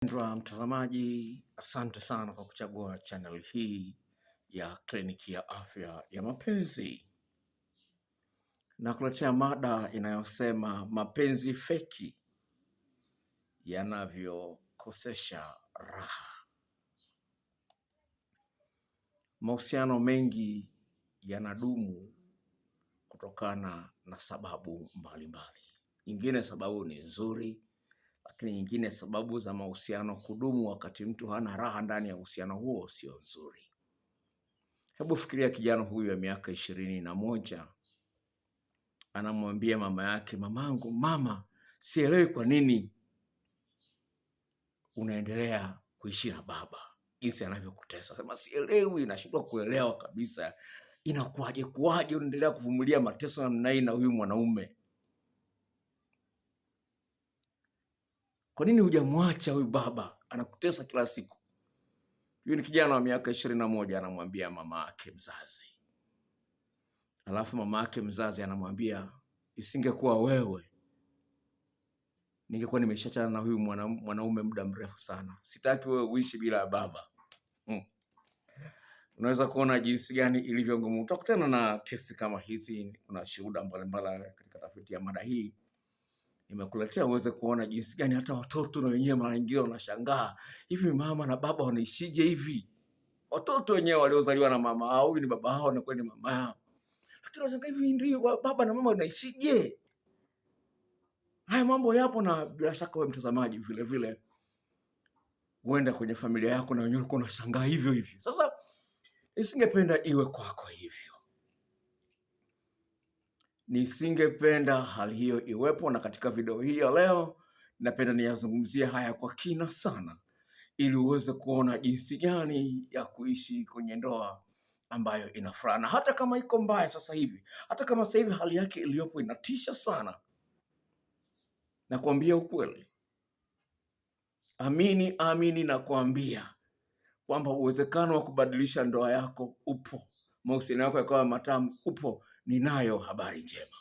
Mpendwa mtazamaji, asante sana kwa kuchagua channel hii ya Kliniki ya Afya ya Mapenzi. Nakuletea mada inayosema mapenzi feki yanavyokosesha raha. Mahusiano mengi yanadumu kutokana na sababu mbalimbali. Nyingine sababu ni nzuri, lakini nyingine sababu za mahusiano kudumu wakati mtu hana raha ndani ya uhusiano huo sio nzuri. Hebu fikiria kijana huyu ya miaka 21 anamwambia mama yake, mamangu, mama, sielewi kwa nini unaendelea kuishi na baba, jinsi anavyokutesa. Sema sielewi, nashindwa kuelewa kabisa. Inakuwaje unaendelea kuvumilia mateso namna hii na huyu mwanaume? Kwa nini hujamwacha huyu baba anakutesa kila siku? Huyu ni kijana wa miaka 21 anamwambia mama yake mzazi. Alafu mama yake mzazi anamwambia, isingekuwa wewe ningekuwa nimeshachana na huyu mwanaume muda mrefu sana. Sitaki wewe uishi bila baba. Unaweza kuona jinsi gani ilivyo ngumu. Utakutana na kesi kama hizi, kuna shuhuda mbalimbali katika tafiti ya mada hii. Nimekuletea uweze kuona jinsi gani hata watoto na wenyewe mara nyingine wanashangaa, hivi mama na baba wanaishije hivi? Watoto wenyewe waliozaliwa na mama hao, huyu ni baba hao na kweli mama yao. Lakini wanashangaa, hivi ndio baba na mama wanaishije? Haya mambo yapo, na bila shaka wewe mtazamaji vile vile huenda kwenye familia yako na wenyewe uko unashangaa hivyo hivyo. Sasa nisingependa iwe kwako hivyo. Nisingependa hali hiyo iwepo, na katika video hii ya leo napenda niyazungumzie haya kwa kina sana ili uweze kuona jinsi gani ya kuishi kwenye ndoa ambayo ina furaha. Na hata kama iko mbaya sasa hivi, hata kama sasa hivi hali yake iliyopo inatisha sana, nakwambia ukweli, amini nakwambia kwamba uwezekano wa kubadilisha ndoa yako upo, mahusiano yako yakawa matamu upo. Ninayo habari njema,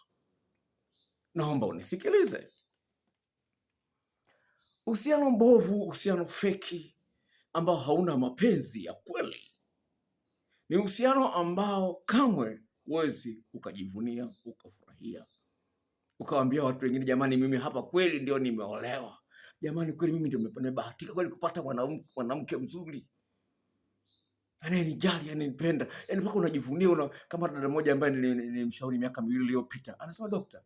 naomba unisikilize. Uhusiano mbovu, uhusiano feki ambao hauna mapenzi ya kweli, ni uhusiano ambao kamwe huwezi ukajivunia, ukafurahia, ukawaambia watu wengine, jamani, mimi hapa kweli ndio nimeolewa, jamani, kweli mimi ndio nimebahatika kweli kupata mwanamke mzuri anayenijali, ananipenda. Yaani mpaka unajivunia. Kama dada mmoja ambaye nilimshauri miaka 2 iliyopita, anasema dokta,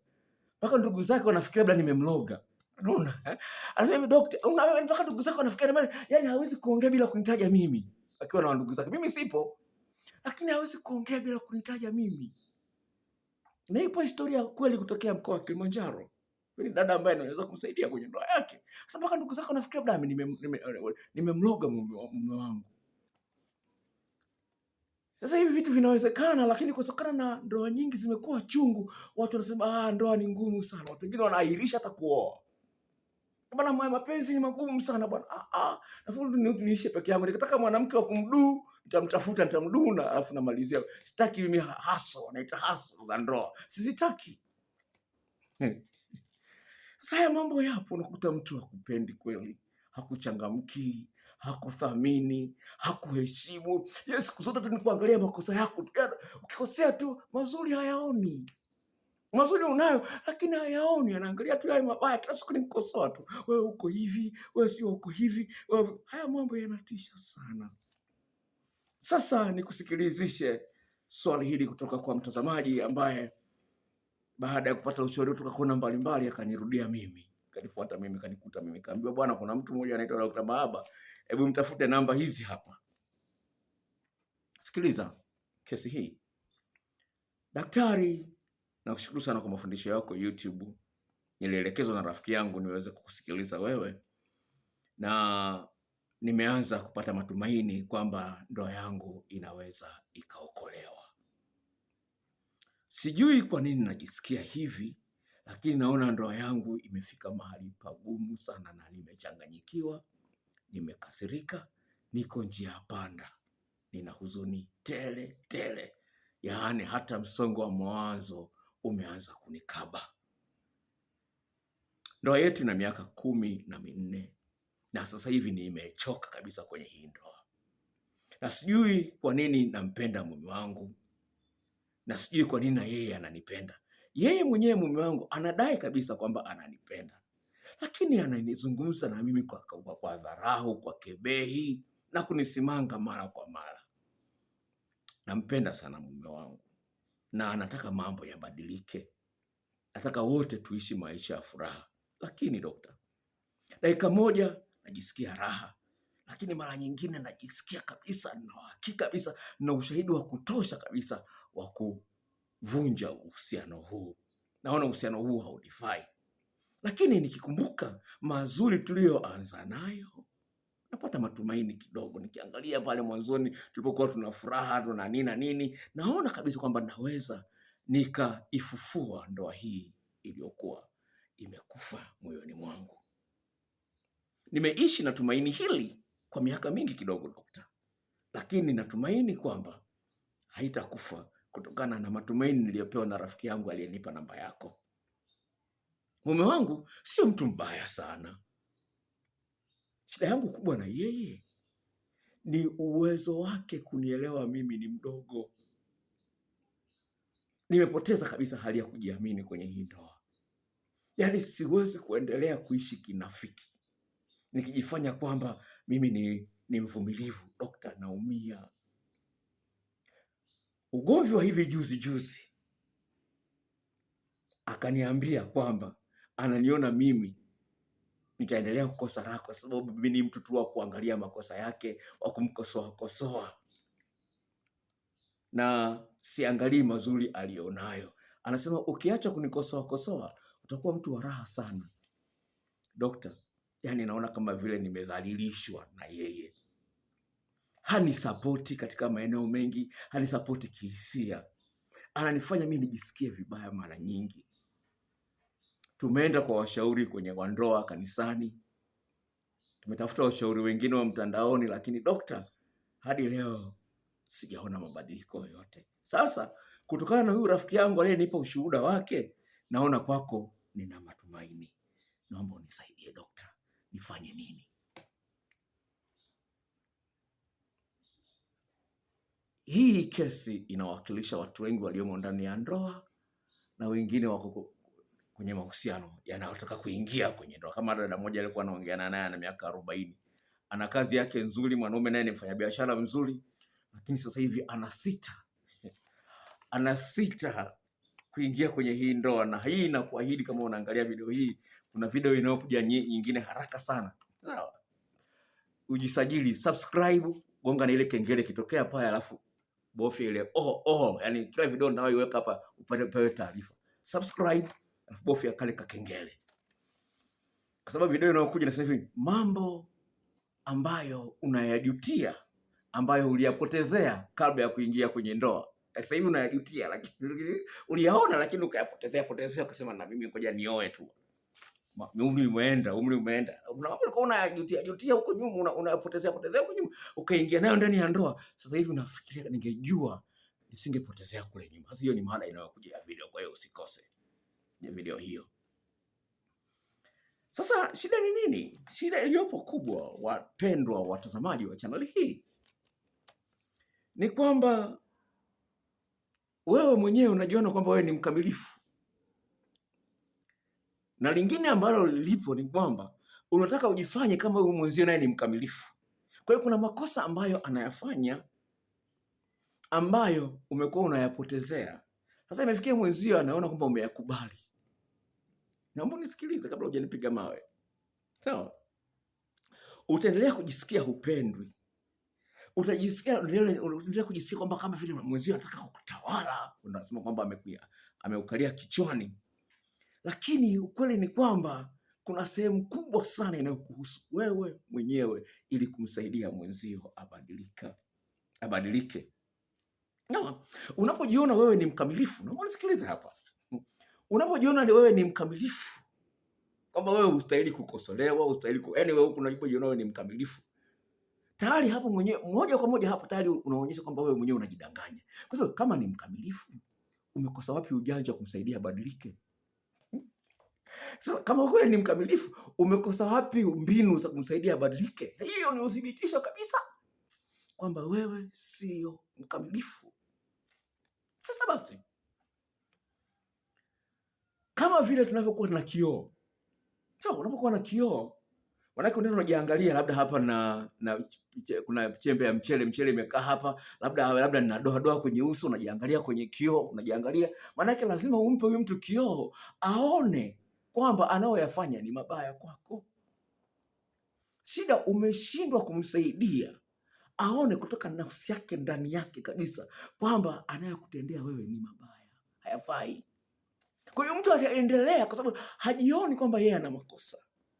mpaka ndugu zake wanafikiria labda nimemloga. Unaona? Anasema dokta, mpaka ndugu zake wanafikiria yaani hawezi kuongea bila kunitaja mimi. Akiwa na ndugu zake, mimi sipo, lakini hawezi kuongea bila kunitaja mimi. Na ipo historia kweli kutokea mkoa wa Kilimanjaro. Ni dada ambaye anaweza kumsaidia kwenye ndoa yake. Sasa mpaka ndugu zake wanafikiria labda nimemloga mume wangu. Sasa hivi vitu vinawezekana, lakini kutokana na ndoa nyingi zimekuwa chungu, watu wanasema ndoa ni ngumu sana. Watu wengine wanaahirisha hata kuoa. Bwana, mapenzi ni magumu sana bwana. Nafundi niishi peke yangu. Nikitaka mwanamke wa kumduu, nitamtafuta, nitamduna, alafu namalizia. Sitaki mimi haso, naita haso za ndoa. Sizitaki. Sasa haya mambo yapo, unakuta mtu hakupendi kweli, hakuchangamki, hakuthamini, hakuheshimu. Yes, siku zote tu ni kuangalia makosa yako. Ukikosea tu mazuri hayaoni. Mazuri unayo lakini hayaoni, anaangalia tu yale mabaya, kila siku ni kukosoa tu. Wewe uko hivi, wewe sio uko hivi. Haya mambo yanatisha sana. Sasa nikusikilizishe swali hili kutoka kwa mtazamaji ambaye baada ya kupata ushauri kutoka kona mbalimbali akanirudia mimi, kanifuata mimi, kanikuta mimi, kaambiwa bwana, kuna mtu mmoja anaitwa Dr. Mahaba, hebu mtafute namba hizi hapa. Sikiliza kesi hii. Daktari, nakushukuru sana kwa mafundisho yako YouTube. Nilielekezwa na rafiki yangu niweze kukusikiliza wewe, na nimeanza kupata matumaini kwamba ndoa yangu inaweza ikaokolewa. Sijui kwa nini najisikia hivi, lakini naona ndoa yangu imefika mahali pagumu sana na nimechanganyikiwa, nimekasirika, niko njia panda, nina huzuni tele tele. Yaani hata msongo wa mawazo umeanza kunikaba. Ndoa yetu ina miaka 14. na sasa hivi nimechoka kabisa kwenye hii ndoa, na sijui kwa nini nampenda mume wangu, na sijui kwa nini na yeye ananipenda. Yeye mwenyewe mume wangu anadai kabisa kwamba ananipenda, lakini ananizungumza na mimi kwa dharau, kwa kebehi na kunisimanga mara kwa mara. Nampenda sana mume wangu na anataka mambo yabadilike, nataka wote tuishi maisha ya furaha. Lakini dokta, dakika moja najisikia raha, lakini mara nyingine najisikia kabisa na hakika kabisa na ushahidi wa kutosha kabisa wa kuvunja uhusiano huu. Naona uhusiano huu haunifai, lakini nikikumbuka mazuri tuliyoanza nayo napata matumaini kidogo. Nikiangalia pale mwanzoni tulipokuwa tuna furaha, tuna nini na nini, naona kabisa kwamba naweza nikaifufua ndoa hii iliyokuwa imekufa moyoni mwangu. Nimeishi na tumaini hili kwa miaka mingi kidogo dokta, lakini natumaini kwamba haitakufa kutokana na matumaini niliyopewa na rafiki yangu aliyenipa namba yako. Mume wangu sio mtu mbaya sana. Shida yangu kubwa na yeye ni uwezo wake kunielewa mimi ni mdogo. Nimepoteza kabisa hali ya kujiamini kwenye hii ndoa. Yaani siwezi kuendelea kuishi kinafiki nikijifanya kwamba mimi ni mvumilivu. Dokta, naumia. Ugomvi wa hivi juzi akaniambia kwamba ananiona mimi nitaendelea kukosa raha kwa sababu mimi ni mtu tu wa kuangalia makosa yake, wa kumkosoa na siangalii mazuri alionayo. Anasema ukiacha kunikosoa utakuwa mtu wa raha sana. Dokta, yani naona kama vile nimedhalilishwa na yeye. Hanisapoti katika maeneo mengi, hanisapoti kihisia. Ananifanya mimi nijisikie vibaya mara nyingi. Tumeenda kwa washauri kwenye ndoa kanisani, tumetafuta washauri wengine wa mtandaoni, lakini dokta, hadi leo sijaona mabadiliko yoyote. Sasa kutokana na huyu rafiki yangu aliyenipa ushuhuda wake, naona kwako nina matumaini. Naomba unisaidie dokta, nifanye nini? Hii kesi inawakilisha watu wengi waliomo ndani ya ndoa na wengine wako kwenye mahusiano yanayotaka kuingia kwenye ndoa. Kama dada mmoja alikuwa anaongea naye ana miaka 40. Ana kazi yake nzuri, mwanaume naye ni mfanyabiashara mzuri, lakini sasa hivi anasita kuingia kwenye hii ndoa. Na hii inakuahidi, kama unaangalia video hii, kuna video inayokuja nyingine haraka sana. Sawa? Ujisajili, subscribe, gonga na ile kengele kitokea pale, alafu bofya ile yani kila video ninayoiweka hapa upate taarifa. Subscribe, alafu bofya kale ka kengele. Kwa sababu video inayokuja sasa hivi, mambo ambayo unayajutia, ambayo uliyapotezea kabla ya kuingia kwenye ndoa. Sasa hivi unayajutia, lakini uliyaona lakini ukayapotezea ukasema na mimi ngoja nioe tu. Umri umeenda. Unapokuwa unayajutia huko nyuma, unayapotezea huko nyuma, ukaingia nayo ndani ya ndoa. Sasa hivi unafikiria ningejua nisingepotezea kule nyuma. Sasa hiyo ni mada inayokuja ya video, kwa hiyo usikose video hiyo. Sasa shida ni nini? Shida iliyopo kubwa, wapendwa watazamaji wa channel hii, ni kwamba wewe mwenyewe unajiona kwamba wewe ni mkamilifu. Na lingine ambalo lilipo ni kwamba unataka ujifanye kama wewe mwenzio naye ni mkamilifu. Kwa hiyo kuna makosa ambayo anayafanya ambayo umekuwa unayapotezea. Sasa imefikia mwenzio anaona kwamba umeyakubali. Naomba nisikilize kabla hujanipiga mawe. Sawa? Utaendelea kujisikia hupendwi. Utaendelea kujisikia kwamba kama vile mwenzio anataka kukutawala. Unasema kwamba ameukalia kichwani. Lakini ukweli ni kwamba kuna sehemu kubwa sana inayokuhusu wewe mwenyewe ili kumsaidia mwenzio abadilike. Unapojiona wewe ni mkamilifu, naomba nisikilize hapa. Unapojiona wewe ni mkamilifu, kwamba wewe hustahili kukosolewa, wewe unapojiona wewe ni mkamilifu, tayari hapo mwenyewe moja kwa moja hapo tayari unaonyesha kwamba wewe mwenyewe unajidanganya. Kwa sababu kama ni mkamilifu, umekosa wapi ujanja kumsaidia abadilike? Sasa kama kweli ni mkamilifu, umekosa wapi mbinu za kumsaidia abadilike? Hiyo ni uthibitisho kabisa kwamba wewe sio mkamilifu. Sasa basi, kama vile tunavyokuwa na kioo. Sawa, unapokuwa na kioo, manake unajiangalia, labda hapa kuna chembe ya mchele imekaa hapa, labda nina doa kwenye uso, unajiangalia kwenye kioo, unajiangalia. Manake lazima umpe huyu mtu kioo aone kwamba anaoyafanya ni mabaya kwako. Shida umeshindwa kumsaidia aone kutoka nafsi yake, ndani yake kabisa, kwamba anayokutendea wewe ni mabaya, hayafai. Kwa hiyo mtu ataendelea kwa sababu hajioni kwamba yeye ana makosa.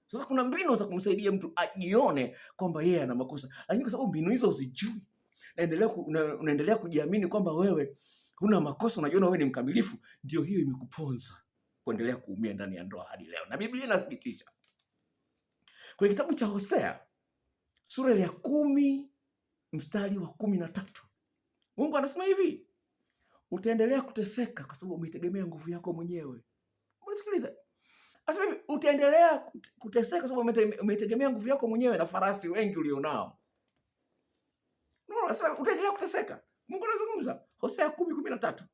Sasa kuna mbinu za kumsaidia mtu ajione kwamba yeye ana makosa, lakini kwa sababu mbinu hizo uzijui, unaendelea kujiamini kwamba wewe huna makosa, unajiona wewe ni mkamilifu, ndio hiyo imekuponza kuendelea kuumia ndani ya ndoa hadi leo. Na Biblia inathibitisha kwenye kitabu cha Hosea sura ya 10 mstari wa 13. Mungu anasema hivi: utaendelea kuteseka kwa sababu umetegemea nguvu yako mwenyewe. Unasikiliza? Anasema hivi, utaendelea kuteseka kwa sababu umetegemea nguvu yako mwenyewe na farasi wengi ulionao. Anasema utaendelea kuteseka. Mungu anazungumza Hosea 10:13.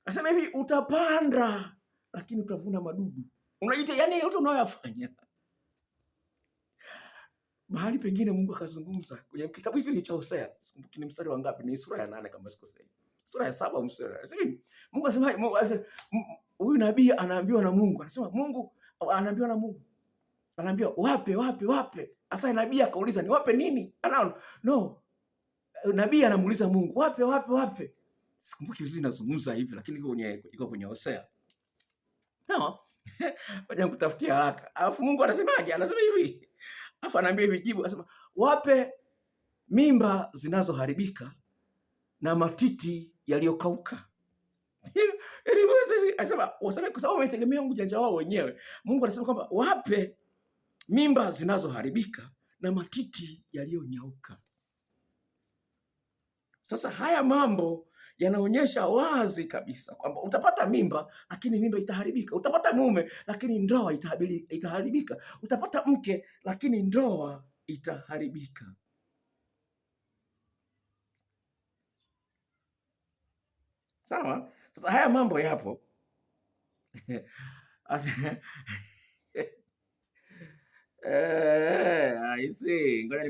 Anasema hivi, utapanda lakini utavuna madudu. Unaita yani yote unayoyafanya. Mahali pengine Mungu akazungumza kwenye kitabu hiki cha Hosea, ni mstari wa ngapi? Ni sura ya 8 kama sikosei. Sura ya 7 mstari. Mungu anasema, huyu nabii anaambiwa na Mungu. Anasema Mungu anaambiwa na Mungu. Anaambiwa wape. Sasa nabii akauliza ni wape nini? No. Nabii anamuuliza Mungu, wape. Sikumbuki vizuri nazungumza hivi, lakini iko kwenye Hosea. No. Ngoja kutafutia haraka. Alafu Mungu anasemaje? Anasema hivi. Alafu anaambia hivi jibu, anasema wape mimba zinazoharibika na matiti yaliyokauka. Anasema kwa sababu wametegemea ujanja wao wenyewe. Mungu anasema kwamba wape mimba zinazoharibika na matiti yaliyonyauka. Sasa haya mambo yanaonyesha wazi kabisa kwamba utapata mimba lakini mimba itaharibika. Utapata mume lakini ndoa itaharibika. Utapata mke lakini ndoa itaharibika. Sawa? Sasa haya mambo yapo. I see. Ngoja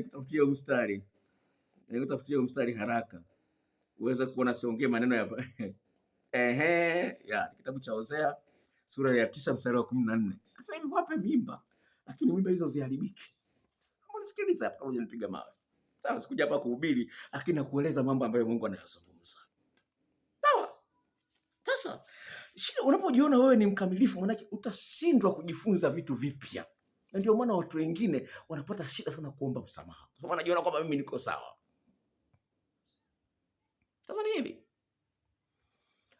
nikutafutie mstari haraka uweze kuona siongee maneno ya kitabu cha Hosea sura ya 9 mstari wa 14. Sasa hivi wape mimba lakini mimba hizo ziharibiki. Unasikiliza hapa, unanipiga mawe. Sawa, sikuja hapa kuhubiri, lakini nakueleza mambo ambayo Mungu anayazungumza. Sawa? Sasa shida unapojiona wewe ni mkamilifu, maana utashindwa kujifunza vitu vipya. Na ndio maana watu wengine wanapata shida sana kuomba msamaha. Kwa sababu wanajiona kwamba mimi niko sawa. Sasa ni hivi,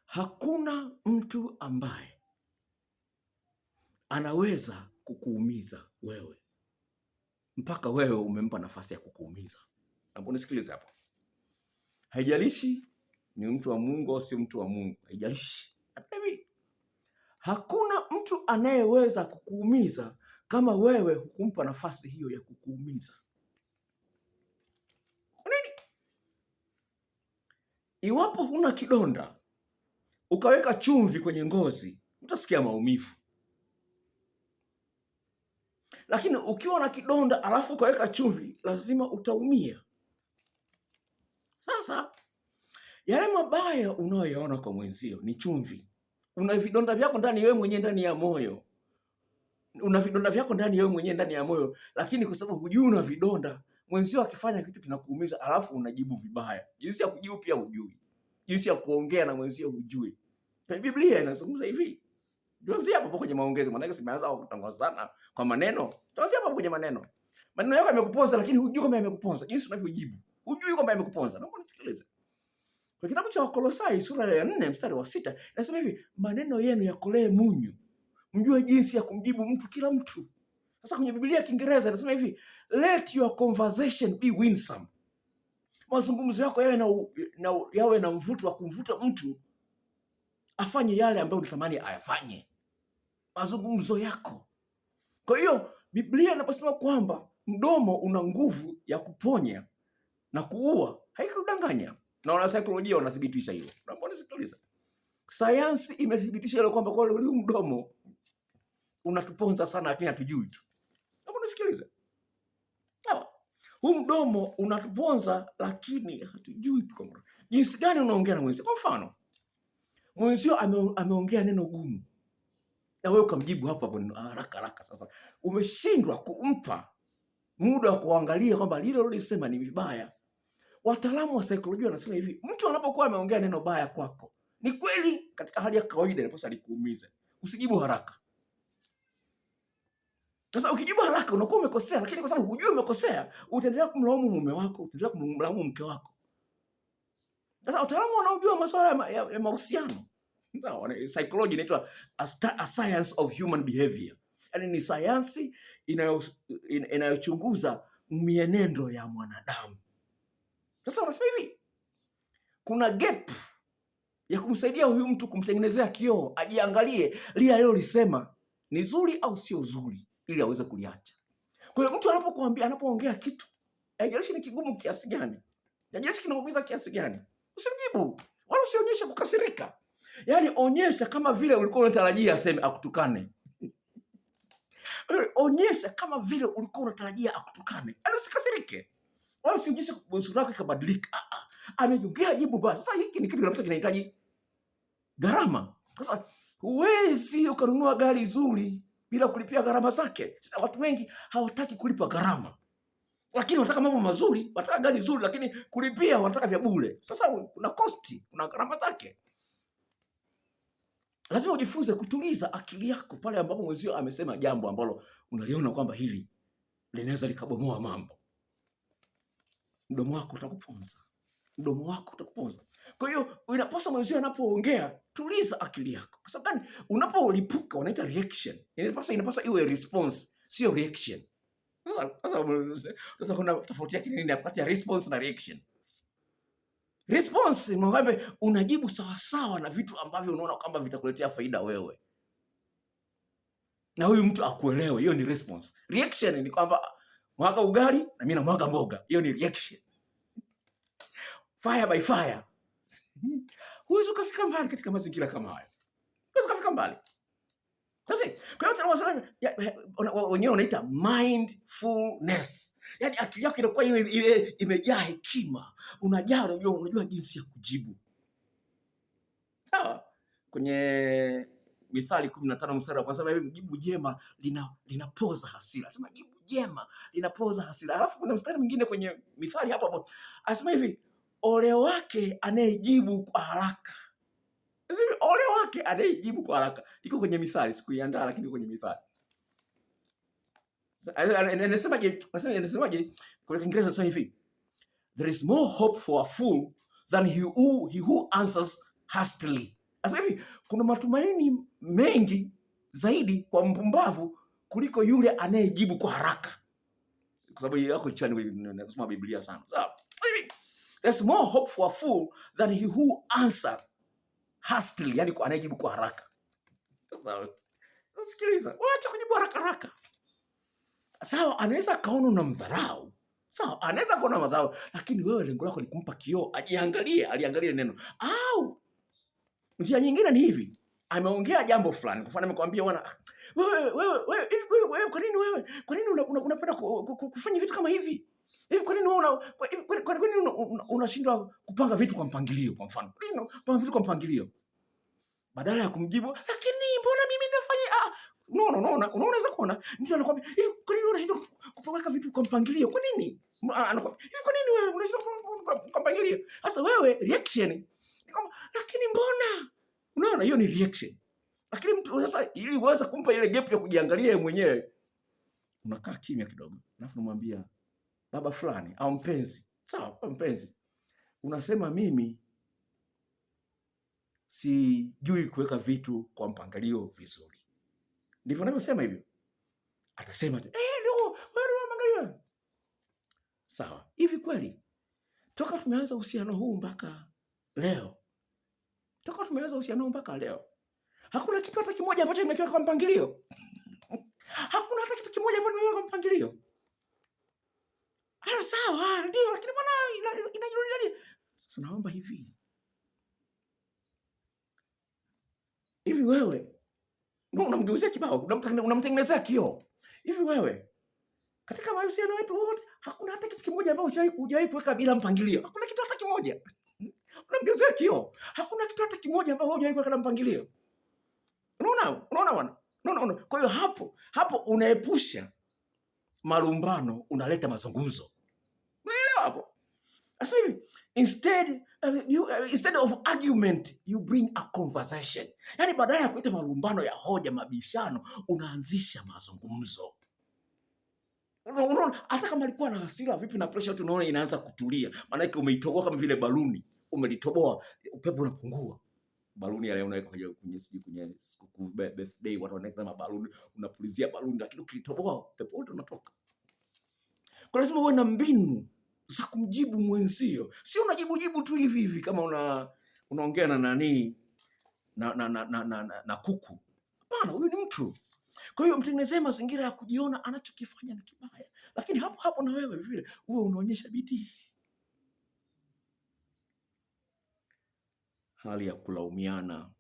hakuna mtu ambaye anaweza kukuumiza wewe mpaka wewe umempa nafasi ya kukuumiza. Naomba nisikilize hapo. Haijalishi ni mtu wa Mungu au si mtu wa Mungu, haijalishi. Hivi, hakuna mtu anayeweza kukuumiza kama wewe hukumpa nafasi hiyo ya kukuumiza. Iwapo huna kidonda ukaweka chumvi kwenye ngozi, utasikia maumivu. Lakini ukiwa na kidonda alafu ukaweka chumvi, lazima utaumia. Sasa yale mabaya unayoyaona kwa mwenzio ni chumvi. Una vidonda vyako ndani wewe mwenyewe, ndani ya moyo. Una vidonda vyako ndani wewe mwenyewe, ndani ya moyo, lakini kwa sababu hujui una vidonda, mwenzio akifanya kitu kinakuumiza alafu unajibu vibaya. Jinsi ya kujibu pia hujui. Jinsi ya kuongea na mwenzio hujui. Biblia inazungumza hivi. Tuanzie hapo kwenye maongezi, maana simeanza kutangazana kwa maneno. Tuanzie hapo kwenye maneno. Maneno yako yamekuponza lakini hujui kama yamekuponza. Jinsi unavyojibu, hujui kwamba yamekuponza. Naomba nisikilize. Kwa kitabu cha Wakolosai sura ya 4 mstari wa 6 inasema hivi, maneno yenu yakolee munyu, mjue jinsi ya kumjibu mtu kila mtu. Sasa kwenye Biblia ya Kiingereza inasema hivi, let your conversation be winsome. Mazungumzo yako yawe na mvuto wa kumvuta mtu afanye yale ambayo unatamani ayafanye. mazungumzo yako. Kwa hiyo Biblia inaposema kwamba mdomo una nguvu ya kuponya na kuua, haikudanganya. Na wanasaikolojia wanathibitisha hilo. Naomba nisikilize. Sayansi imethibitisha hilo kwamba kwa ule mdomo unatuponza sana, lakini hatujui tu. Naomba nisikilize. Huu mdomo unatuponza lakini hatujui tu kwamba jinsi gani unaongea na mwenzio. Kwa mfano, mwenzio ameongea neno gumu na wewe ukamjibu hapo hapo haraka. Sasa umeshindwa kumpa muda wa kuangalia kwamba lile ulisema ni vibaya. Wataalamu wa saikolojia wanasema hivi, mtu anapokuwa ameongea neno baya kwako, ni kweli katika hali ya kawaida inapaswa likuumize. Usijibu haraka. Sasa ukijibu haraka unakuwa umekosea, lakini kwa sababu hujui umekosea, utaendelea kumlaumu mume wako, utaendelea kumlaumu mke wako. Sasa wataalamu wanaojua masuala ya mahusiano, psychology inaitwa a science of human behavior. Yaani ni sayansi inayochunguza mienendo ya mwanadamu. Sasa wanasema hivi, kuna gap ya kumsaidia huyu mtu kumtengenezea kioo, ajiangalie lile alilolisema ni zuri au sio zuri, ili aweze kuliacha. Kwa hiyo mtu anapoongea kitu, haijalishi ni kigumu kiasi gani, haijalishi kinaumiza kiasi gani, usimjibu wala usionyeshe kukasirika. Yaani onyesha kama vile ulikuwa unatarajia aseme akutukane. Onyesha kama vile ulikuwa unatarajia akutukane. Yaani usikasirike. Wala usionyeshe sura yako ikabadilika. Ameongea jibu basi. Sasa hiki ni kitu ambacho kinahitaji gharama. Sasa huwezi ukanunua gari zuri bila kulipia gharama zake. Sasa watu wengi hawataki kulipa gharama, lakini wanataka mambo mazuri, wanataka gari zuri, lakini kulipia wanataka vya bure. Sasa kuna cost, kuna gharama zake. Lazima ujifunze kutuliza akili yako pale ambapo mwenzio amesema jambo ambalo unaliona kwamba hili linaweza likabomoa mambo. Mdomo wako utakuponza. Mdomo wako utakuponza. Kwa hiyo inapaswa mwenzio anapoongea, tuliza akili yako. Kwa sababu gani? Unapolipuka wanaita reaction. Inapaswa iwe response, sio reaction. Sasa kuna tofauti yake nini kati ya response na reaction? Response mwambe unajibu sawasawa na vitu ambavyo unaona kwamba vitakuletea faida wewe, na huyu mtu akuelewe. Hiyo ni response. Reaction ni kwamba mwaga ugali na mimi na mwaga mboga. Hiyo ni reaction. Fire by fire. Huwezi ukafika mbali katika mazingira kama hayo. Huwezi ukafika mbali. Sasa kwa hiyo tunasema wenyewe wanaita mindfulness. Yaani akili yako inakuwa imejaa hekima. Unajua jinsi ya kujibu. Sawa? Kwenye Mithali 15 mstari wa kwanza hivi, jibu jema linapoza hasira. Sema jibu jema linapoza hasira. Alafu kuna mstari mwingine kwenye Mithali hapo anasema hivi, ole wake anayejibu kwa haraka. Ole wake anayejibu kwa haraka. Iko kwenye Mithali, sikuiandaa lakini kwenye Mithali. Anasemaje? Kwa Kiingereza anasema hivi, there is more hope for a fool than he who answers hastily. Anasema hivi, kuna matumaini mengi zaidi kwa mpumbavu kuliko yule anayejibu kwa haraka. Kwa sababu yako chani nasoma Biblia sana. Sawa. There's more hope for a fool than he who answers hastily, yani kwa anayejibu kwa haraka. Sasa sikiliza, waacha kujibu haraka. Sawa, anaweza kaona unamdharau. Sawa, anaweza kuona madharau, lakini wewe lengo lako ni kumpa kioo, aliangalie neno. Au njia nyingine ni hivi, ameongea jambo fulani, kwa mfano amekwambia bwana, wewe kwa nini unapenda kufanya vitu kama hivi? Hivi kwa nini unashindwa kupanga vitu kwa mpangilio? Kwa mfano, panga vitu kwa mpangilio. Badala ya kumjibu, lakini mbona mimi nafanya unaweza kuona mtu anakuambia hivi, kwa nini unashindwa kupanga vitu kwa mpangilio? Kwa nini? Anakuambia hivi, kwa nini wewe unashindwa kwa mpangilio? Sasa wewe reaction ni kama lakini mbona? Unaona, hiyo ni reaction. Lakini mtu sasa, ili uweze kumpa ile gap ya kujiangalia yeye mwenyewe, unakaa kimya kidogo, alafu unamwambia baba fulani au mpenzi. Sawa, mpenzi, unasema mimi sijui kuweka vitu kwa mpangilio vizuri. Ndivyo unavyosema hivyo. Atasema ndio, wewe unaangalia. Sawa, hivi kweli toka tumeanza uhusiano huu mpaka leo, Hakuna kitu hata kimoja ambacho kimekiwa kwa mpangilio. Hakuna hata kitu kimoja ambacho kimekiwa kwa mpangilio. Sawa, ndio, lakini bwana inajirudia. Sasa naomba hivi wewe unamgeuzia kibao, unamtengenezea kioo. Hivi wewe katika mahusiano yetu wote hakuna hata kitu kimoja ambacho hujawahi kuweka bila mpangilio. Hakuna kitu hata kimoja. Unamgeuzia kioo. Hakuna kitu hata kimoja ambacho hujawahi kuweka na mpangilio. Unaona bwana? Unaona. Kwa hiyo hapo unaepusha malumbano, unaleta mazungumzo. Unaelewa hapo? Sasa hivi instead of argument you bring a conversation. Yaani badala ya kuleta malumbano ya hoja, mabishano, unaanzisha mazungumzo. Unaona, hata kama alikuwa na hasira vipi na pressure yote, unaona inaanza kutulia. Maana yake umeitoboa kama vile baluni. Umelitoboa, upepo unapungua. Baluni yale unaweka kwenye birthday, watu wanaweka mabaluni, unapulizia baluni, lakini ukilitoboa upepo wote unatoka. Kwa lazima uwe na mbinu za kumjibu mwenzio. Sio unajibu tu hivi kama unaongea na nani na kuku. Hapana, huyu ni mtu. Kwa hiyo mtengenezee mazingira ya kujiona anachokifanya ni kibaya. Lakini hapo na wewe vile uwe unaonyesha bidii. Hali ya kulaumiana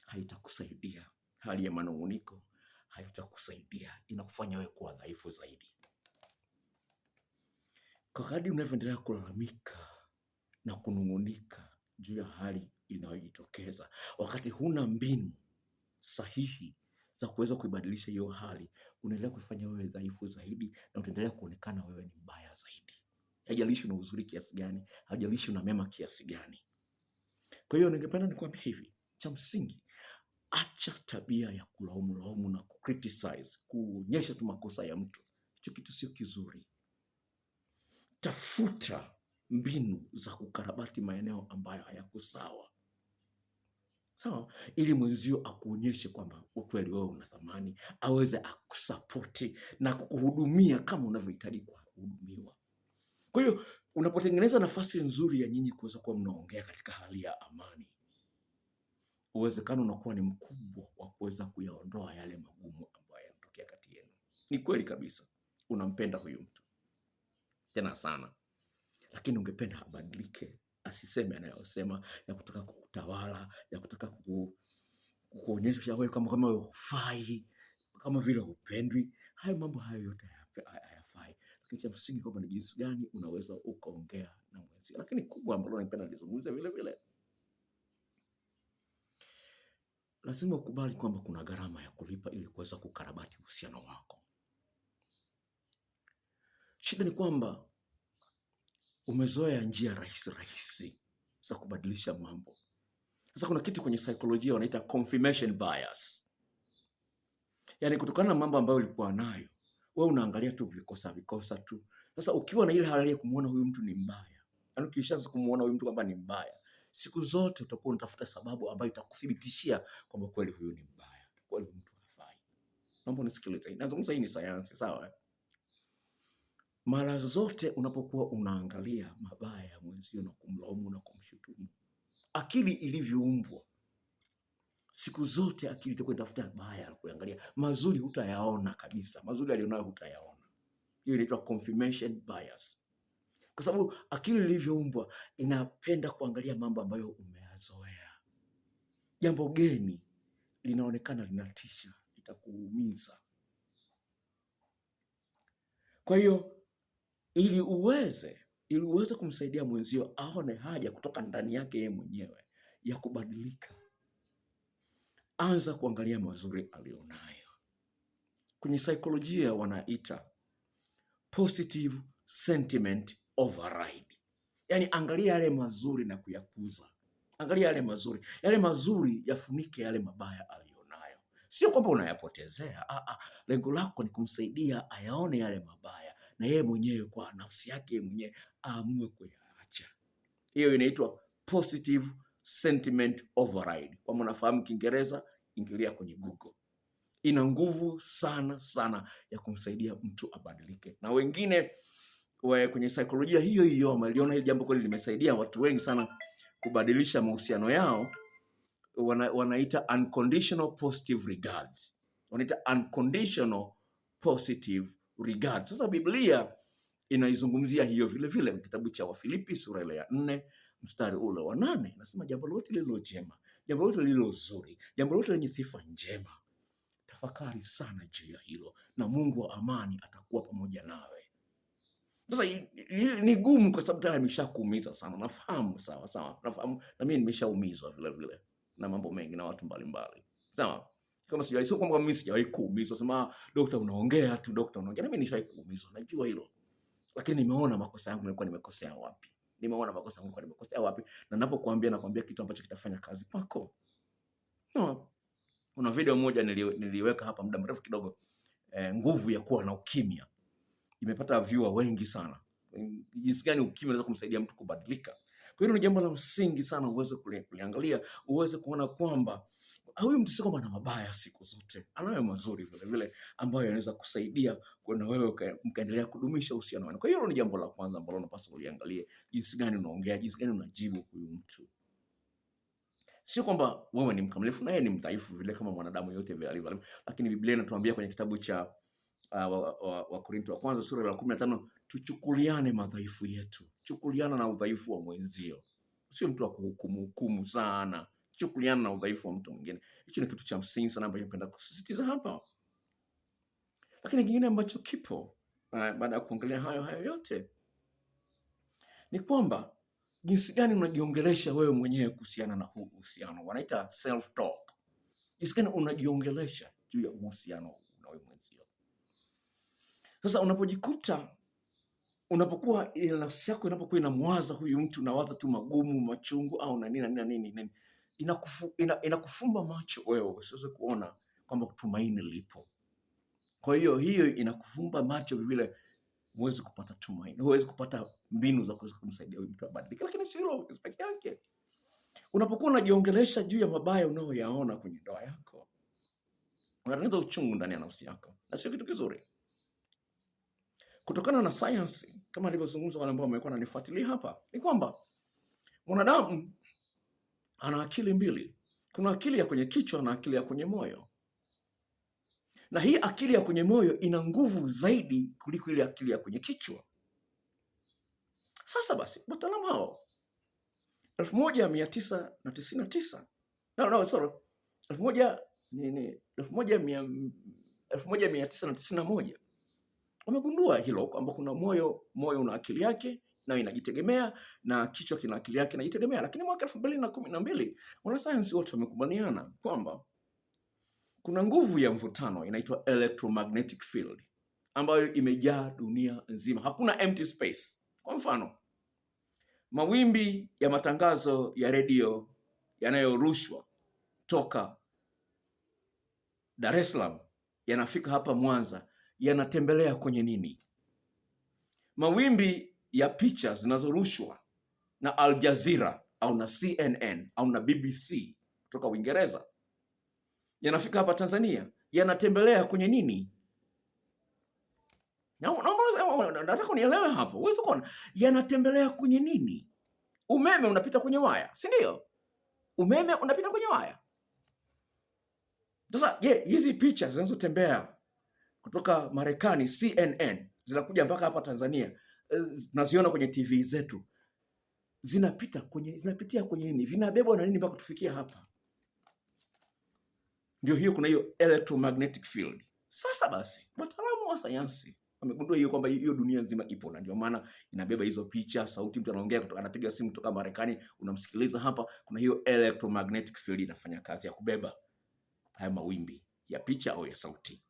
haitakusaidia. Hali ya manung'uniko haitakusaidia. Inakufanya wewe kuwa dhaifu zaidi. Kwa kadri unavyoendelea kulalamika na kunung'unika juu ya hali inayojitokeza, wakati huna mbinu sahihi za kuweza kuibadilisha hiyo hali, unaendelea kufanya wewe dhaifu zaidi na utaendelea kuonekana wewe ni mbaya zaidi. Haijalishi una uzuri kiasi gani, haijalishi una mema kiasi gani. Kwa hiyo ningependa nikwambie hivi, cha msingi, acha tabia ya kulaumu na kucriticize, kuonyesha tu makosa ya mtu. Hicho kitu sio kizuri. Tafuta mbinu za kukarabati maeneo ambayo hayako sawa. Sawa, ili mwenzio akuonyeshe kwamba ukweli wewe una thamani, aweze akusapoti na kukuhudumia kama unavyohitaji kuhudumiwa. Kwa hiyo unapotengeneza nafasi nzuri ya nyinyi kuweza kuwa mnaongea katika hali ya amani, uwezekano unakuwa ni mkubwa wa kuweza kuyaondoa yale magumu ambayo yanatokea kati yenu. Ni kweli kabisa, unampenda huyu mtu tena sana, lakini ungependa abadilike, asiseme anayosema ya kutaka kukutawala, ya kutaka kuonyesha wewe kama wewe hufai, kama vile hupendwi. Mambo hayo yote hayafai. Lakini cha msingi kwamba ni jinsi gani unaweza ukaongea na mwenzio. Lakini kubwa ambalo napenda nizungumze vile, lazima ukubali kwamba kuna gharama ya kulipa ili kuweza kukarabati uhusiano wako. Shida ni kwamba umezoea njia rahisi za kubadilisha mambo. Sasa kuna kitu kwenye saikolojia wanaita confirmation bias. Yaani kutokana na mambo ambayo ulikuwa nayo, wewe unaangalia tu vikosa tu. Sasa ukiwa na ile hali ya kumuona huyu mtu ni mbaya, yaani ukishaanza kumuona huyu mtu kwamba ni mbaya, siku zote utakuwa unatafuta sababu ambayo itakuthibitishia kwamba kweli huyu ni mbaya, kweli huyu mtu hafai. Naomba unisikilize. Nazungumza, hii ni sayansi, sawa? Mara zote unapokuwa unaangalia mabaya ya mwenzio na kumlaumu na kumshutumu, akili ilivyoumbwa, siku zote akili itakuwa inatafuta baya kuangalia. Mazuri hutayaona kabisa. Mazuri alionayo hutayaona. Hiyo inaitwa confirmation bias. Kwa sababu akili ilivyoumbwa inapenda kuangalia mambo ambayo umeyazoea. Jambo geni linaonekana linatisha, litakuumiza. Kwa hiyo ili uweze kumsaidia mwenzio aone haja kutoka ndani yake yeye mwenyewe ya kubadilika, anza kuangalia mazuri alionayo. Kwenye saikolojia wanaita positive sentiment override. Yaani angalia yale mazuri na kuyakuza. Angalia yale mazuri. Yale mazuri yafunike yale mabaya alionayo. Sio kwamba unayapotezea. Lengo lako ni kumsaidia ayaone yale mabaya na yeye mwenyewe kwa nafsi yake mwenyewe aamue kuyaacha. Hiyo inaitwa positive sentiment override. Kama unafahamu Kiingereza, ingilia kwenye Google. Ina nguvu sana ya kumsaidia mtu abadilike. Na wengine kwenye saikolojia hiyo wameliona hili jambo kweli limesaidia watu wengi sana kubadilisha mahusiano yao. wanaita unconditional positive regards, wanaita unconditional positive regards. Sasa Biblia inaizungumzia hiyo vile vile. Kitabu cha Wafilipi sura ile ya 4 mstari ule wa 8 nasema, jambo lote lililo jema, jambo lote lililo zuri, jambo lote lenye sifa njema, tafakari sana juu ya hilo, na Mungu wa amani atakuwa pamoja nawe. Sasa ni gumu kwa sababu tayari ameshakuumiza sana. Nafahamu, sawa. Nafahamu na mimi nimeshaumizwa vile vile na mambo mengi na watu mbalimbali. Sawa? Kama sio kwamba mimi sijawahi kuumizwa, sema daktari unaongea tu, daktari unaongea. Na mimi nishawahi kuumizwa, najua hilo. Lakini nimeona makosa yangu nilikuwa nimekosea wapi. Na nakwambia kitu ambacho kitafanya kazi kwako. No. Kuna video moja niliweka hapa muda mrefu kidogo, nguvu ya kuwa na ukimya. Imepata viewer wengi sana. Jinsi gani ukimya unaweza kumsaidia mtu kubadilika. Kwa hiyo ni jambo la msingi sana uweze kuliangalia, uweze kuona kwamba huyu mtu sio kama ana mabaya siku zote. Anayo mazuri vile vile ambayo yanaweza kusaidia kwa wewe mkaendelea kudumisha uhusiano wenu. Kwa hiyo ni jambo la kwanza ambalo unapaswa kuliangalia, jinsi gani unaongea, jinsi gani unajibu huyu mtu. Sio kwamba wewe ni mkamilifu na yeye ni mdhaifu vile kama mwanadamu yote vile alivyo. Lakini Biblia inatuambia kwenye kitabu cha Wakorintho wa kwanza sura ya 15, tuchukuliane madhaifu yetu. Chukuliana na udhaifu wa mwenzio. Sio mtu wa kuhukumu sana. Chukuliana na udhaifu wa mtu mwingine. Hicho ni kitu cha msingi sana ambacho napenda kusisitiza hapa. Lakini kingine ambacho kipo baada ya kuangalia hayo yote ni kwamba jinsi gani unajiongelesha wewe mwenyewe kuhusiana na huu uhusiano. Wanaita self talk. Jinsi gani unajiongelesha juu ya uhusiano na wewe mwenzio. Sasa unapokuwa ile nafsi yako inapokuwa inamwaza huyu mtu, unawaza tu magumu, machungu au na nini, inakufumba macho wewe usiweze kuona kwamba tumaini lipo. Kwa hiyo inakufumba macho vile huwezi kupata tumaini, huwezi kupata mbinu za kuweza kumsaidia huyu mtu abadilike. Lakini sio hilo pekee yake. Unapokuwa unajiongelesha juu ya mabaya unayoyaona kwenye ndoa yako, unatengeneza uchungu ndani ya nafsi yako, na sio kitu kizuri. Kutokana na science, kama nilivyozungumza wale ambao wamekuwa wananifuatilia hapa, ni kwamba mwanadamu ana akili mbili. Kuna akili ya kwenye kichwa na akili ya kwenye moyo. Na hii akili ya kwenye moyo ina nguvu zaidi kuliko ile akili ya kwenye kichwa. Sasa basi, wataalamu hao 1999 1991 wamegundua hilo kwamba kuna moyo una akili yake na inajitegemea, na kichwa kina akili yake inajitegemea. Lakini mwaka 2012 wanasayansi wote wamekubaliana kwamba kuna nguvu ya mvutano inaitwa electromagnetic field ambayo imejaa dunia nzima. Hakuna empty space. Kwa mfano, mawimbi ya matangazo ya redio yanayorushwa toka Dar es Salaam yanafika hapa Mwanza, yanatembelea kwenye nini? Mawimbi ya picha zinazorushwa na Al Jazeera au na CNN au na BBC kutoka Uingereza yanafika hapa Tanzania, yanatembelea kwenye nini? Nataka unielewe hapo. Uweze kuona yanatembelea kwenye nini? Umeme unapita kwenye waya, si ndio? Umeme unapita kwenye waya. Sasa hizi picha zinazotembea kutoka Marekani CNN zinakuja mpaka hapa Tanzania, tunaziona kwenye TV zetu, zinapitia kwenye nini? Vinabebwa na nini mpaka tufikia hapa? Ndio hiyo, kuna hiyo electromagnetic field. Sasa basi, wataalamu wa sayansi wamegundua hiyo kwamba hiyo dunia nzima ipo, na ndio maana inabeba hizo picha, sauti, mtu anaongea kutoka, anapiga simu kutoka Marekani, unamsikiliza hapa, kuna hiyo electromagnetic field inafanya kazi ya kubeba haya mawimbi ya picha au ya sauti.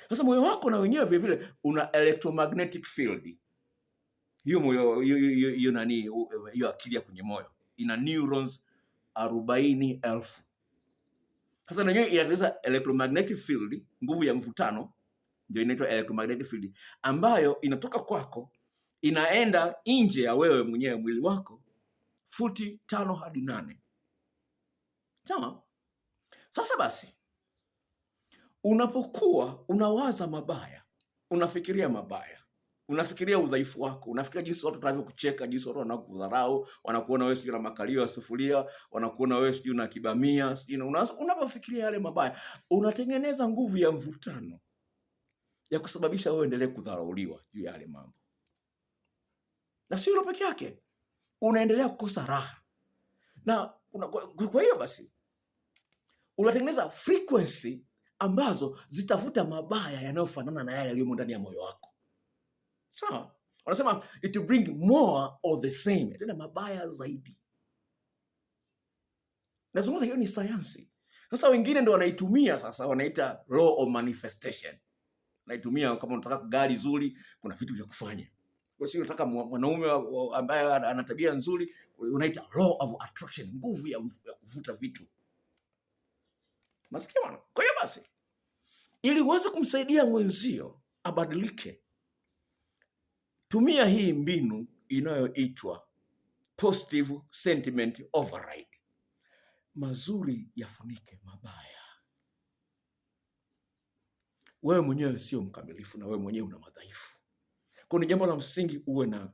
Sasa moyo wako na wenyewe vile vile una electromagnetic field. Hiyo moyo hiyo akili ya kwenye moyo ina neurons 40,000. Sasa na yenyewe inaweza electromagnetic field, nguvu ya mvutano ndio inaitwa electromagnetic field, ambayo inatoka kwako inaenda nje ya wewe mwenyewe, mwili wako, futi 5 hadi 8. Sawa? Sasa basi, unapokuwa unawaza mabaya, unafikiria mabaya, Unafikiria udhaifu wako, unafikiria jinsi watu wanavyokucheka, jinsi watu wanakudharau, wanakuona wewe sijui na makalio ya sufuria, wanakuona wewe sijui na kibamia, sijui unapofikiria yale mabaya, unatengeneza nguvu ya mvutano ya kusababisha wewe endelee kudharauliwa juu ya yale mambo. Na sio hilo peke yake, unaendelea kukosa raha. Na kwa hiyo basi unatengeneza frequency ambazo zitavuta mabaya yanayofanana na yale yaliyomo ndani ya moyo wako. Sawa? Wanasema it will bring more of the same, tena mabaya zaidi. Nazungumza, hiyo ni sayansi. Sasa wengine ndo wanaitumia, sasa wanaita law of manifestation. Naitumia kama unataka gari zuri, kuna vitu vya kufanya. Kwa hiyo unataka mwanaume ambaye ana tabia nzuri, unaita law of attraction, nguvu ya kuvuta vitu. Nasikia bwana. Kwa hiyo basi, ili uweze kumsaidia mwenzio abadilike, tumia hii mbinu inayoitwa positive sentiment override. Mazuri yafunike mabaya. Wewe mwenyewe sio mkamilifu na wewe mwenyewe una madhaifu. Kwa ni jambo la msingi uwe na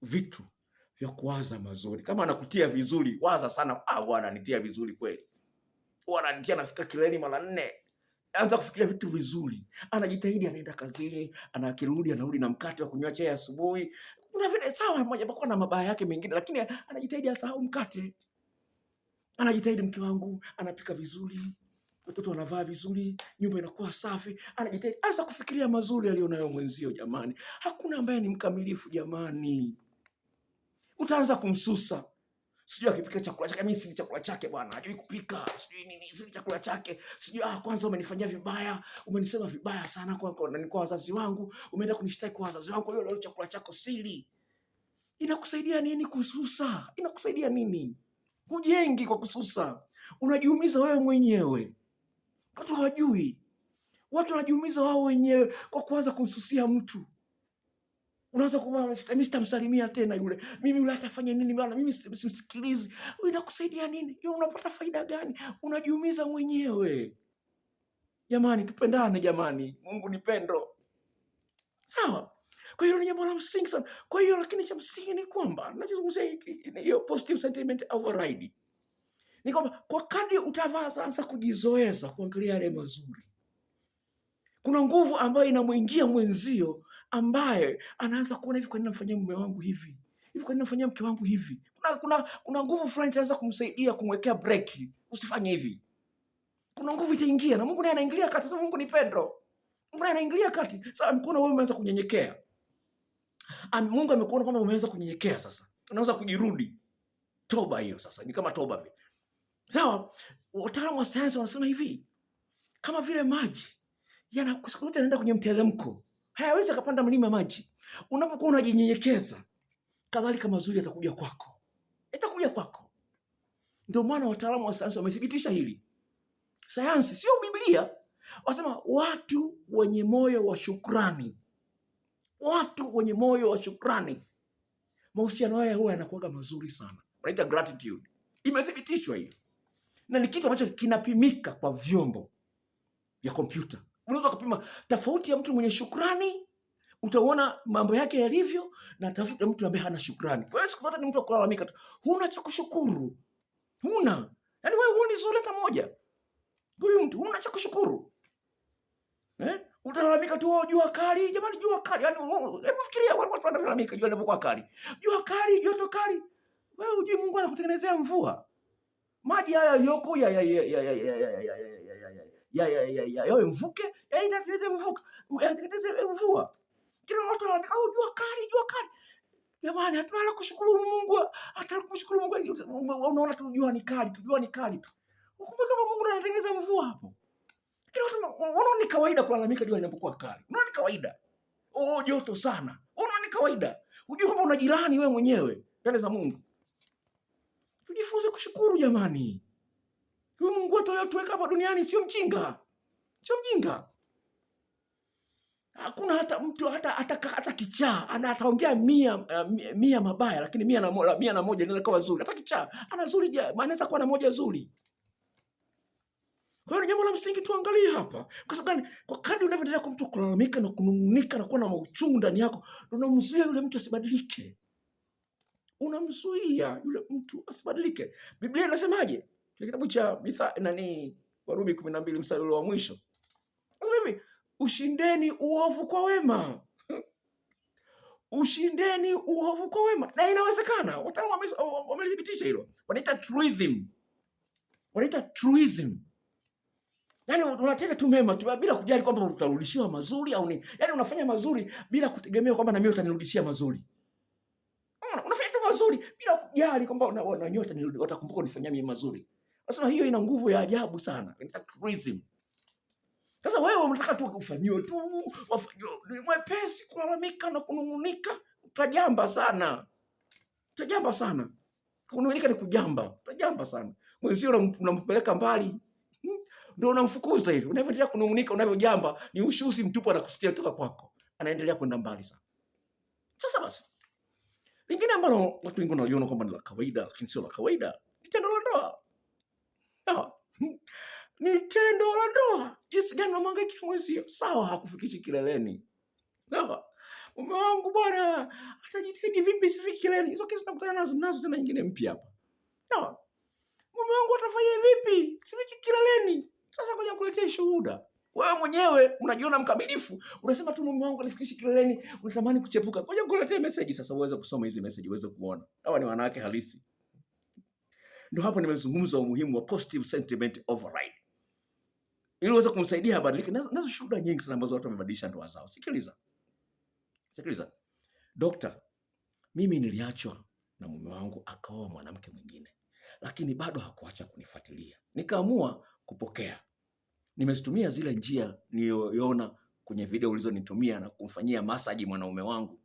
vitu vya kuwaza mazuri. Kama anakutia vizuri, waza sana, bwana anitia vizuri kweli. Bwana anitia nafika kileleni mara 4. Anza kufikiria vitu vizuri. Anajitahidi, anaenda kazini, anakirudi, anarudi na mkate wa kunywa chai asubuhi. Kuna vile sawa mmoja bako na mabaya yake mengine, lakini anajitahidi asahau mkate. Anajitahidi, mke wangu anapika vizuri, watoto wanavaa vizuri, nyumba inakuwa safi, anajitahidi. Anza kufikiria mazuri alionayo mwenzio jamani. Hakuna ambaye ni mkamilifu jamani. Utaanza kumsusa. Sijui akipika chakula chake, mimi si chakula chake bwana, hajui kupika, sijui nini, si chakula chake. Sijui kwanza umenifanyia vibaya, umenisema vibaya sana kwa wazazi wangu, umeenda kunishtaki kwa wazazi wangu, hiyo chakula chako sili. Inakusaidia nini kususa? Inakusaidia nini? Hujengi kwa kususa. Unajiumiza wewe mwenyewe. Watu hawajui. Watu wanajiumiza wao wenyewe kwa kuanza kumsusia mtu. Unaanza kumwambia mimi sitamsalimia tena yule. Mimi yule atafanya nini bwana? Mimi simsikilizi. Inakusaidia nini? Hiyo unapata faida gani? Unajiumiza mwenyewe. Jamani, tupendane jamani. Mungu ni pendo. Sawa? Kwa hiyo ni jambo la msingi sana. Kwa hiyo lakini cha msingi ni kwamba ninachozungumzia hiyo positive sentiment override. Ni kwamba kwa kadri utavyoanza kujizoeza kuangalia yale mazuri, kuna nguvu ambayo inamuingia mwenzio ambaye anaanza kuona hivi, kwa nini namfanyia mume wangu hivi? Hivi kwa nini namfanyia mke wangu hivi? Kuna nguvu fulani itaanza kumsaidia kumwekea break. Usifanye hivi. Kuna nguvu itaingia na Mungu naye anaingilia kati. Sasa Mungu ni pendo. Mungu naye anaingilia kati. Sasa mkono wewe umeanza kunyenyekea. Mungu amekuona kwamba umeanza kunyenyekea sasa. Unaanza kujirudi. Toba hiyo sasa. Ni kama toba vile. Sawa, wataalamu wa sayansi wanasema hivi, kama vile maji yanaenda kwenye mteremko, hayawezi kupanda mlima maji. Unapokuwa unajinyenyekeza, kadhalika mazuri yatakuja kwako. Yatakuja kwako. Ndio maana wataalamu wa sayansi wamethibitisha hili. Sayansi sio Biblia. Wanasema watu wenye moyo wa shukrani. Watu wenye moyo wa shukrani, mahusiano yao huwa yanakuwa mazuri sana. Wanaita gratitude. Imethibitishwa hiyo. Na ni kitu ambacho kinapimika kwa vyombo vya kompyuta. Unaweza kupima tofauti ya mtu mwenye shukrani, utaona mambo yake yalivyo, na tofauti ya mtu ambaye hana shukrani. Kwa hiyo siku zote ni mtu akulalamika tu. Huna cha kushukuru. Huna. Yaani wewe huni zuri hata moja. Huyu mtu huna cha kushukuru. Utalalamika tu, jua kali, jamani jua kali. Yaani hebu fikiria watu wanalalamika jua linapokuwa kali. Jua kali, joto kali. Wewe hujui Mungu anakutengenezea mvua. Maji haya yaliyoko yawe mvuke, yaitengeneze mvuka, yaitengeneze mvua. Kila watu wanaona jua kali, jua kali. Jamani, hatuna la kushukuru Mungu, hata kumshukuru Mungu. Unaona tu jua ni kali, jua ni kali tu. Ukumbuke kama Mungu anatengeneza mvua hapo. Kila watu wanaona ni kawaida kulalamika jua linapokuwa kali. Unaona ni kawaida. Joto sana. Unaona ni kawaida. Hujui kwamba unajirani wewe mwenyewe mbele za Mungu. Tujifunze kushukuru jamani. Huyu Mungu wetu aliyotuweka hapa duniani sio mjinga. Sio mjinga. Hakuna hata mtu hata kichaa ataongea 100 mabaya, lakini 101 inaweza kuwa nzuri. Hata kichaa ana nzuri, anaweza kuwa na moja nzuri. Kwa hiyo ni jambo la msingi tuangalie hapa. Kwa sababu gani? Kwa kadri unavyoendelea kwa mtu kulalamika na kunung'unika na kuwa na mauchungu ndani yako, unamzuia yule mtu asibadilike. Unamzuia yule mtu asibadilike. Biblia inasemaje? Kile kitabu cha Warumi 12 mstari ule wa mwisho. Hivi, ushindeni uovu kwa wema. Ushindeni uovu kwa wema. Na inawezekana. Wataalamu wamelithibitisha hilo. Wanaita truism. Yaani unatenda tu mema tu bila kujali kwamba utarudishiwa mazuri au ni. Yaani unafanya mazuri bila kutegemea kwamba na mimi utanirudishia mazuri. Unafanya tu mazuri bila kujali kwamba na nyota watakumbuka unifanyia mimi mazuri. Sasa hiyo ina nguvu ya ajabu sana. Inaitwa truism. Sasa wewe unataka tu ufanyiwe tu, ni mwepesi kulalamika na kunung'unika, utajamba sana. Kunung'unika ni kujamba, utajamba sana. Mwenzio unampeleka mbali, ndio unamfukuza hivi. Unavyoendelea kunung'unika, unavyojamba, ni ushuzi mtupu anakusitia kutoka kwako. Anaendelea kwenda mbali sana. Sasa basi, lingine ambalo watu wengi wanaona kwamba ni la kawaida, lakini sio la kawaida, ni tendo la ndoa. Ni tendo la ndoa. Jinsi gani unamhangaikia mwenzio? Sawa, hakufikishi kileleni. Mume wangu bwana, atajitahidi vipi sifiki kileleni? Hizo kesi tunakutana nazo tena nyingine mpya hapa. Mume wangu atafanya vipi sifiki kileleni? Sasa ngoja nikuletee shuhuda. Wewe mwenyewe unajiona mkamilifu, unasema tu mume wangu alifikishi kileleni, unatamani kuchepuka. Ngoja nikuletee message sasa uweze kusoma hizi message uweze kuona. Hawa ni wanawake halisi. Ndio hapo nimezungumza umuhimu wa positive sentiment override. Ili uweze kumsaidia abadilike. Nazo shuhuda nyingi sana ambazo watu wamebadilisha ndoa zao. Sikiliza. Dokta, mimi niliachwa na mume wangu akaoa mwanamke mwingine, lakini bado hakuacha kunifuatilia. Nikaamua kupokea. Nimezitumia zile njia niliyoona kwenye video ulizonitumia na kumfanyia masaji mwanaume wangu.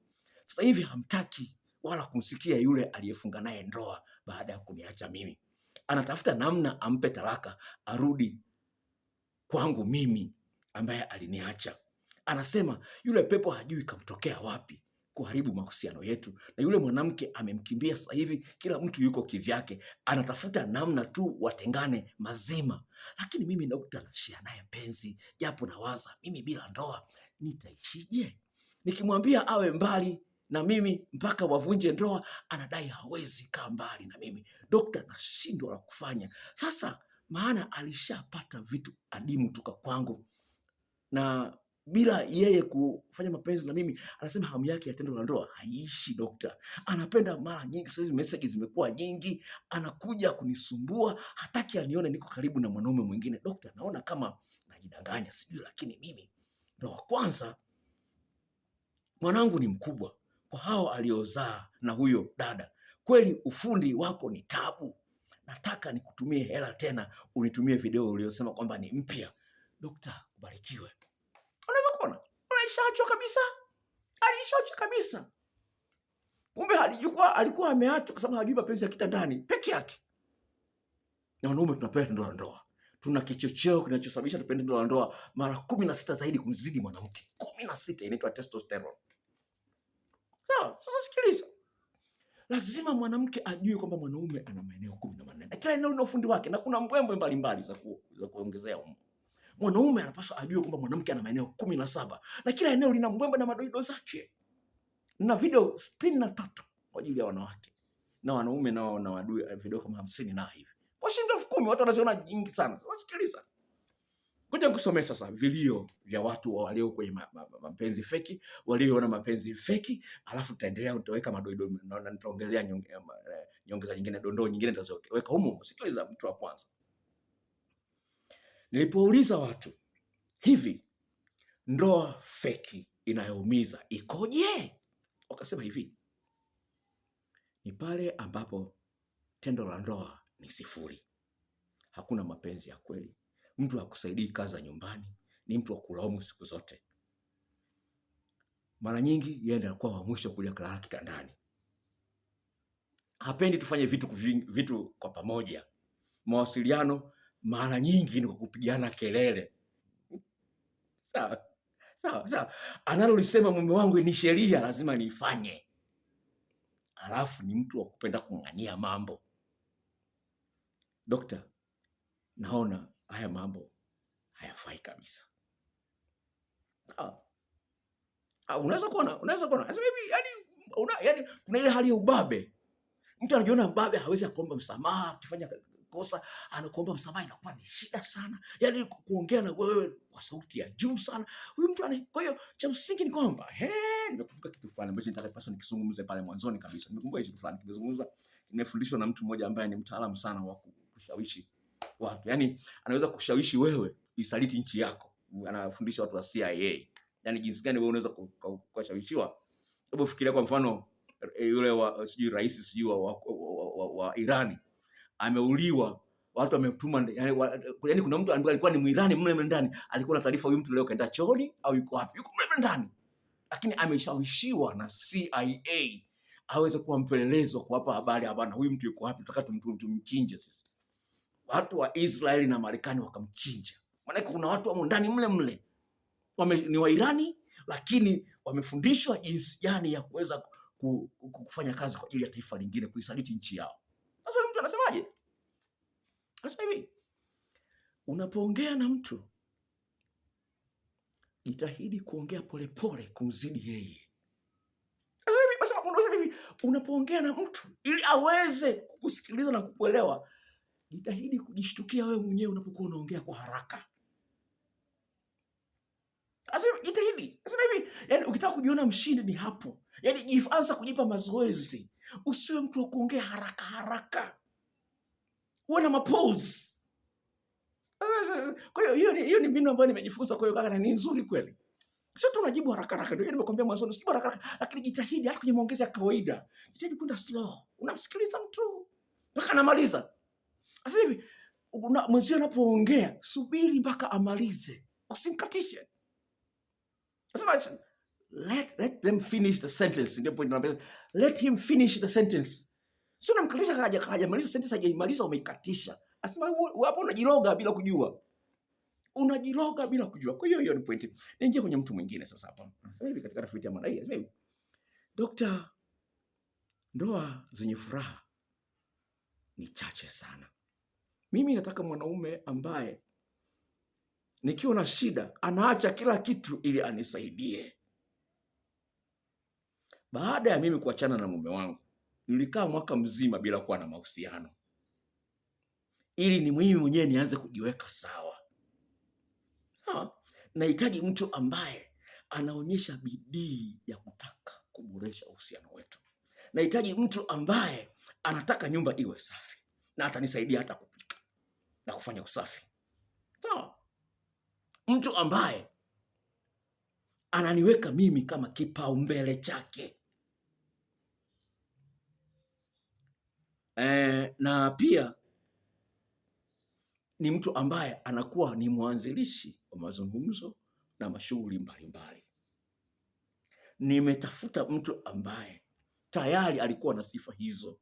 Sasa hivi hamtaki wala kumsikia yule aliyefunga naye ndoa baada ya kuniacha mimi. Anatafuta namna ampe talaka arudi kwangu mimi ambaye aliniacha. Anasema yule pepo hajui kamtokea wapi kuharibu mahusiano yetu, na yule mwanamke amemkimbia. Sasa hivi kila mtu yuko kivyake, anatafuta namna tu watengane mazima. Lakini mimi dokta nashia naye penzi, japo nawaza mimi bila ndoa nitaishije? Nikimwambia awe mbali na mimi mpaka wavunje ndoa, anadai hawezi kaa mbali na mimi. Dokta, nashindwa la kufanya sasa, maana alishapata vitu adimu toka kwangu, na bila yeye kufanya mapenzi na mimi, anasema hamu yake ya tendo la ndoa haiishi. Dokta, anapenda mara nyingi, sasa hizi message zimekuwa nyingi, anakuja kunisumbua, hataki anione niko karibu na mwanaume mwingine. Dokta, naona kama najidanganya, sijui, lakini mimi ndo wa kwanza. Mwanangu ni mkubwa kwa hao aliozaa na huyo dada. Kweli ufundi wako ni tabu. Nataka nikutumie hela tena, unitumie video uliyosema kwamba ni mpya. Dokta, ubarikiwe. Unaweza kuona alishaachwa kabisa. Kumbe alikuwa ameachwa kwa sababu hajui mapenzi ya kitandani peke yake. Na wanaume tunapenda tendo la ndoa, tuna kichocheo kinachosababisha tupende tendo la ndoa mara 16 zaidi kumzidi mwanamke. 16 inaitwa testosterone. Sasa sikiliza. Lazima mwanamke ajue kwamba mwanaume ana maeneo 14. Na kila eneo lina ufundi wake, na kuna mbwembwe mbalimbali za kuongezea huko. Mwanaume anapaswa ajue kwamba mwanamke ana maeneo 17, na kila eneo lina mbwembwe na madoido zake. Na video 63 kwa ajili ya wanawake, na wanaume nao na wadui video kama 50 na hivi. Kwa shilingi 10,000 watu wanaziona nyingi sana. Sasa sikiliza. Ngoja nikusomee sasa vilio vya watu walio kwenye mapenzi feki, walioona mapenzi feki, alafu tutaendelea, utaweka madoido na nitaongezea nyongeza nyingine, dondoo nyingine nitazoweka humo. Sikiliza mtu wa kwanza. Nilipouliza watu, hivi ndoa feki inayoumiza ikoje? Wakasema hivi, ni pale ambapo tendo la ndoa ni 0. Hakuna mapenzi ya kweli. Mtu hakusaidii kazi za nyumbani, ni mtu wa kulaumu siku zote. Mara nyingi yeye ndiye anakuwa wa mwisho kulia kulala kitandani. Hapendi tufanye vitu kwa pamoja. Mawasiliano mara nyingi ni kupigiana kelele. Sawa. Analolisema mume wangu ni sheria, lazima niifanye. Alafu ni mtu wa kupenda kung'ania mambo. Dokta, naona haya mambo hayafai kabisa. Unaweza kuona sasa hivi, yani kuna ile hali ya ubabe. Mtu anajiona mbabe, hawezi kuomba msamaha. Akifanya kosa anakuomba msamaha, inakuwa ni shida sana. Yani kuongea na wewe kwa sauti ya juu sana huyu mtu. Kwa hiyo cha msingi ni kwamba nimekumbuka kitu fulani ambacho nitakapaswa nikizungumze pale mwanzoni kabisa. Nimekumbuka kitu fulani kimezungumzwa, nimefundishwa na mtu mmoja ambaye ni mtaalamu sana wa kushawishi watu. Yani anaweza kushawishi wewe isaliti nchi yako. Anafundisha watu wa CIA. Yani jinsi gani wewe unaweza kushawishiwa. Hebu fikiria kwa mfano yule rais wa Irani ameuliwa, watu wametuma, yani kuna mtu alikuwa ni Mwirani mle ndani, alikuwa na taarifa huyu mtu leo kaenda chooni au yuko wapi, yuko mle ndani, lakini ameshawishiwa na CIA aweze kuwa mpelelezo, kuwapa habari, bwana huyu mtu yuko wapi, tutaka tumchinje sisi. Watu wa Israeli na Marekani wakamchinja. Maana kuna watu wamo ndani mle ni wa Irani, lakini wamefundishwa jinsi gani ya kuweza kufanya kazi kwa ajili ya taifa lingine, kuisaliti nchi yao. Sasa mtu anasemaje? Anasema hivi, unapoongea na mtu jitahidi kuongea polepole kumzidi yeye. Sasa hivi unapoongea na mtu ili aweze kukusikiliza na kukuelewa, jitahidi kujishtukia wewe mwenyewe unapokuwa unaongea kwa haraka. Jitahidi. Sasa hivi, yani ukitaka kujiona mshindi ni hapo. Yani jianza kujipa mazoezi. Usiwe mtu wa kuongea haraka. Uwe na mapause. Kwa hiyo hiyo ni mbinu ambayo nimejifunza, kwa hiyo kaka, ni nzuri kweli. Sio tu unajibu haraka. Ndio nimekwambia mwanzo, usijibu haraka, lakini jitahidi hata kwenye maongezi ya kawaida. Jitahidi kwenda slow. Unamsikiliza mtu mpaka anamaliza. Sasa hivi mwenzio anapoongea, subiri mpaka amalize. Usimkatishe. Sasa let them finish the sentence. Ndio point namba. Let him finish the sentence. Sio unamkalisha hajamaliza sentence, hajaimaliza umeikatisha. Asema hapo unajiloga bila kujua. Kwa hiyo ni point. Niingie kwenye mtu mwingine sasa hapa. Sasa hivi katika tafiti ya madai, sasa hivi Dr. ndoa zenye furaha ni chache sana. Mimi nataka mwanaume ambaye nikiwa na shida anaacha kila kitu ili anisaidie. Baada ya mimi kuachana na mume wangu, nilikaa mwaka mzima bila kuwa na mahusiano, ili ni mimi mwenyewe nianze kujiweka sawa. Nahitaji mtu ambaye anaonyesha bidii ya kutaka kuboresha uhusiano wetu. Nahitaji mtu ambaye anataka nyumba iwe safi na atanisaidia hata kupika na kufanya usafi. Mtu ambaye ananiweka mimi kama kipaumbele chake. Na pia ni mtu ambaye anakuwa ni mwanzilishi wa mazungumzo na mashughuli mbalimbali. Nimetafuta mtu ambaye tayari alikuwa na sifa hizo,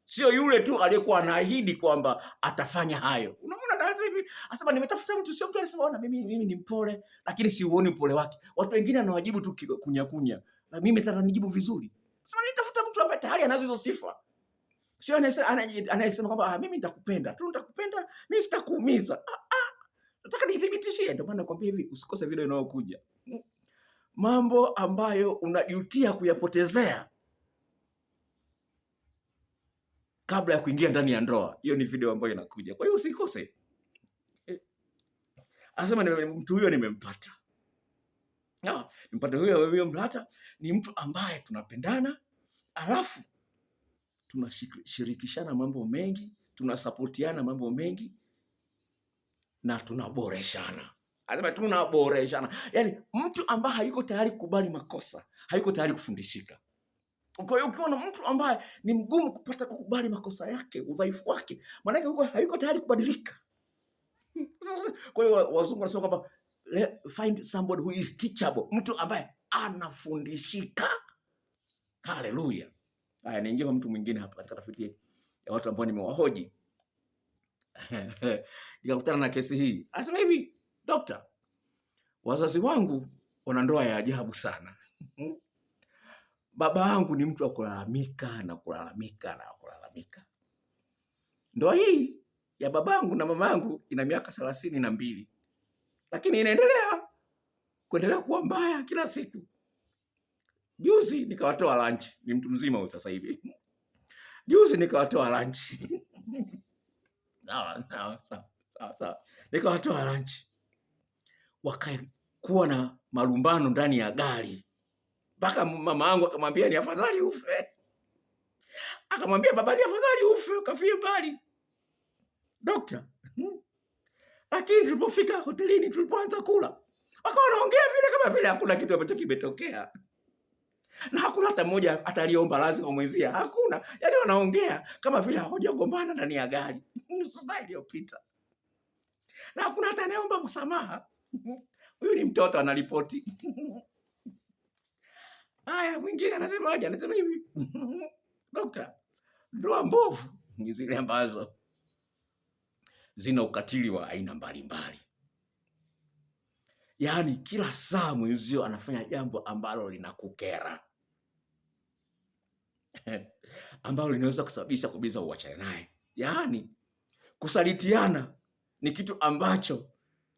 sio yule tu aliyekuwa anaahidi kwamba atafanya hayo. Unaona hivi, asema nimetafuta mtu, sio mtu anasema ona mimi ni mpole lakini siuoni upole wake. Watu wengine anawajibu tu kunya, na mimi nataka nijibu vizuri. Sema nitafuta mtu ambaye tayari anazo hizo sifa. Sio anayesema kwamba mimi nitakupenda, mimi sitakuumiza. Nataka nithibitishie. Ndio maana nakwambia hivi, usikose video inayokuja. Mambo ambayo unajutia kuyapotezea kabla ya kuingia ndani ya ndoa. Hiyo ni video ambayo inakuja. Kwa hiyo usikose. Anasema mtu huyo nimempata. Nimpata huyo mlata, ni mtu ambaye tunapendana, alafu tunashirikishana mambo mengi, tunasapotiana mambo mengi na tunaboreshana. Anasema tunaboreshana. Yaani mtu ambaye hayuko tayari kukubali makosa, hayuko tayari kufundishika. Kwa hiyo ukiona mtu ambaye ni mgumu kupata kukubali makosa yake, udhaifu wake, maana yake hayuko tayari kubadilika. Kwa hiyo wazungu wanasema kwamba find somebody who is teachable, mtu ambaye anafundishika. Haleluya. Haya, niingie kwa mtu mwingine hapa katika tafiti ya watu ambao nimewahoji. Nikakutana na kesi hii. Anasema hivi, Dokta, wazazi wangu wana ndoa ya ajabu sana. Baba yangu ni mtu wa kulalamika na kulalamika. Ndoa hii ya babangu na mamangu ina miaka 32. lakini kuendelea kuwa mbaya kila siku. Juzi nikawatoa lunch, ni mtu mzima sasa hivi. Juzi nikawatoa lunch. Sawa. Nikawatoa lunch. Wakakuwa na malumbano ndani ya gari. Mpaka mama yangu akamwambia ni afadhali ufe. Akamwambia baba, ni afadhali ufe ukafie mbali, dokta. Lakini tulipofika hotelini, tulipoanza kula, wakawa wanaongea vile kama vile hakuna kitu ambacho kimetokea. Na hakuna hata mmoja ataliomba lazima mwenzie. Hakuna. Yaani wanaongea kama vile hawajagombana ndani ya gari nusu saa iliyopita. Na hakuna hata anayeomba msamaha. Huyu ni mtoto anaripoti. Haya, mwingine anasemaje? Anasema hivi. Dokta, ndoa mbovu ni zile ambazo zina ukatili wa aina mbalimbali. Yaani kila saa mwenzio anafanya jambo ambalo linakukera. Ambalo linaweza kusababisha kabisa uachane naye. Yaani kusalitiana ni kitu ambacho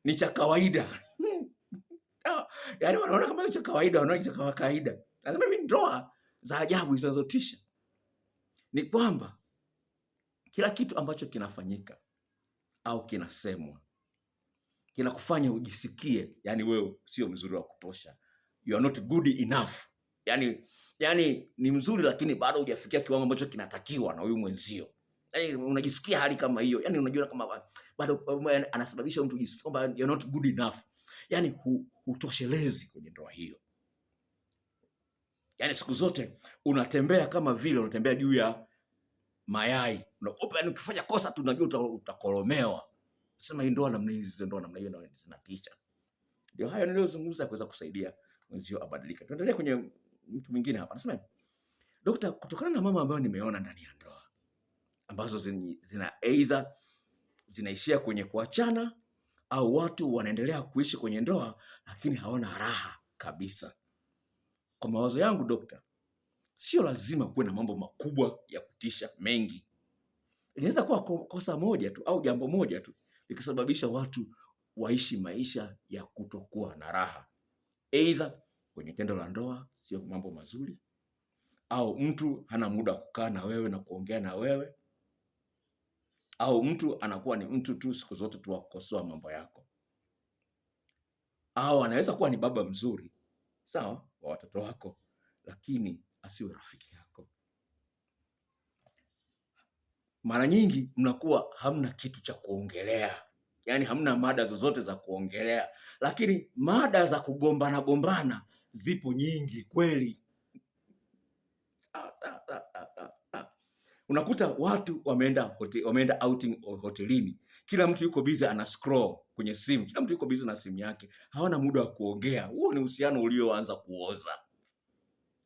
ni cha kawaida. Yaani wanaona kama cha kawaida, wanaona cha kawaida. Lazima hivi ndoa za ajabu zinazotisha ni kwamba kila kitu ambacho kinafanyika au kinasemwa kinakufanya ujisikie yani wewe sio mzuri wa kutosha. You are not good enough. Yani ni mzuri lakini bado hujafikia kiwango ambacho kinatakiwa na huyu mwenzio. Yani unajisikia hali kama hiyo. Yani unajua kama bado anasababisha mtu kujisikia kwamba you're not good enough. Yani hutoshelezi kwenye ndoa hiyo. Yani siku zote unatembea kama vile unatembea juu ya mayai. Unaogopa yani ukifanya kosa tu unajua utakolomewa. Sema hii ndoa namna hizi, ndoa namna hiyo ndio zinatisha. Ndio hayo niliyozungumza kuweza kusaidia mwenzio abadilike. Tuendelee kwenye mtu mwingine hapa. Anasema, dokta, kutokana na mama ambayo nimeona ndani ya ndoa ambazo zina either zinaishia kwenye kuachana au watu wanaendelea kuishi kwenye ndoa lakini hawana raha kabisa. Kwa mawazo yangu dokta, sio lazima kuwe na mambo makubwa ya kutisha mengi. Inaweza kuwa kosa moja tu au jambo moja tu likisababisha watu waishi maisha ya kutokuwa na raha. Either kwenye tendo la ndoa sio mambo mazuri, au mtu hana muda wa kukaa na wewe na kuongea na wewe, au mtu anakuwa ni mtu tu siku zote tu wakukosoa mambo yako, au anaweza kuwa ni baba mzuri sawa wa watoto wako lakini asiwe rafiki yako. Mara nyingi mnakuwa hamna kitu cha kuongelea. Yaani hamna mada zozote za kuongelea. Lakini mada za kugombana zipo nyingi kweli. Unakuta watu wameenda outing hotelini. Kila mtu yuko busy ana scroll kwenye simu. Kila mtu yuko busy na simu yake. Hawana muda wa kuongea. Huo ni uhusiano ulioanza kuoza.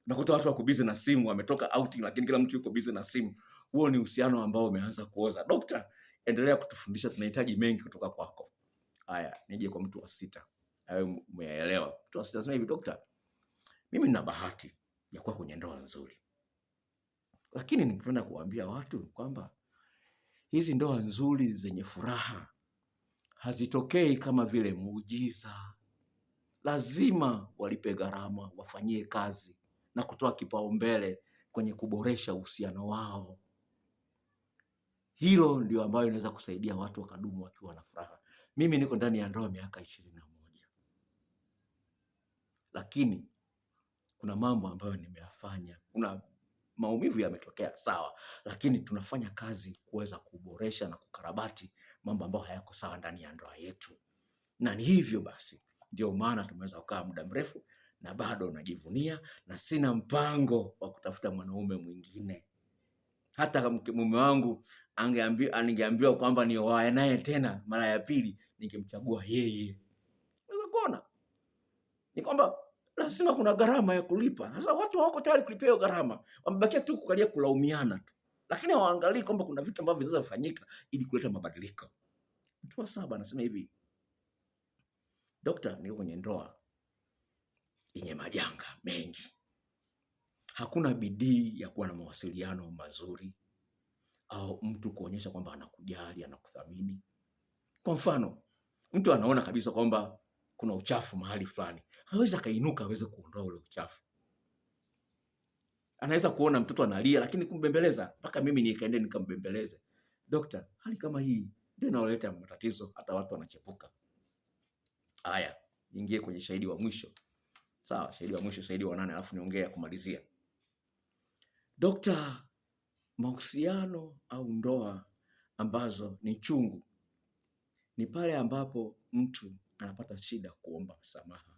Unakuta watu wako busy na simu, wametoka outing lakini kila mtu yuko busy na simu. Huo ni uhusiano ambao umeanza kuoza. Dokta, endelea kutufundisha, tunahitaji mengi kutoka kwako. Haya, nije kwa mtu wa 6. Hayo umeelewa. Mtu wa 6 anasema hivi, dokta, mimi nina bahati ya kuwa kwenye ndoa nzuri. Lakini ningependa kuambia watu kwamba hizi ndoa nzuri zenye furaha hazitokei kama vile muujiza. Lazima walipe gharama, wafanyie kazi na kutoa kipaumbele kwenye kuboresha uhusiano wao. Hilo ndio ambayo inaweza kusaidia watu wakadumu wakiwa na furaha. Mimi niko ndani ya ndoa miaka 21. Lakini kuna mambo ambayo nimeyafanya. Kuna maumivu yametokea sawa, lakini tunafanya kazi kuweza kuboresha na kukarabati mambo ambayo hayako sawa ndani ya ndoa yetu. Na ni hivyo basi ndio maana tumeweza kukaa muda mrefu na bado najivunia na sina mpango wa kutafuta mwanaume mwingine. Hata mume wangu angeambiwa kwamba nioane naye tena mara ya pili, ningemchagua yeye. Unaweza kuona ni kwamba lazima kuna gharama ya kulipa. Sasa watu hawako tayari kulipia hiyo gharama. Wamebakia tu kukalia kulaumiana tu. Lakini hawaangalii kwamba kuna vitu ambavyo vinaweza kufanyika ili kuleta mabadiliko. Mtu wa 7 anasema hivi, dokta, niko kwenye ndoa yenye majanga mengi. Hakuna bidii ya kuwa na mawasiliano mazuri au mtu kuonyesha kwamba anakujali, anakuthamini. Kwa mfano, Mtu anaona kabisa kwamba kuna uchafu mahali fulani, hawezi akainuka aweze kuondoa ule uchafu. Anaweza kuona mtoto analia, lakini kumbembeleza, mpaka mimi nikaende nikambembeleze. Dokta, hali kama hii ndio inaleta matatizo, hata watu wanachepuka. Haya, ingie kwenye shahidi wa mwisho. Sawa, shahidi wa mwisho, shahidi wa 8, alafu niongea kumalizia. Dokta, mahusiano au ndoa ambazo ni chungu ni pale ambapo mtu anapata shida kuomba msamaha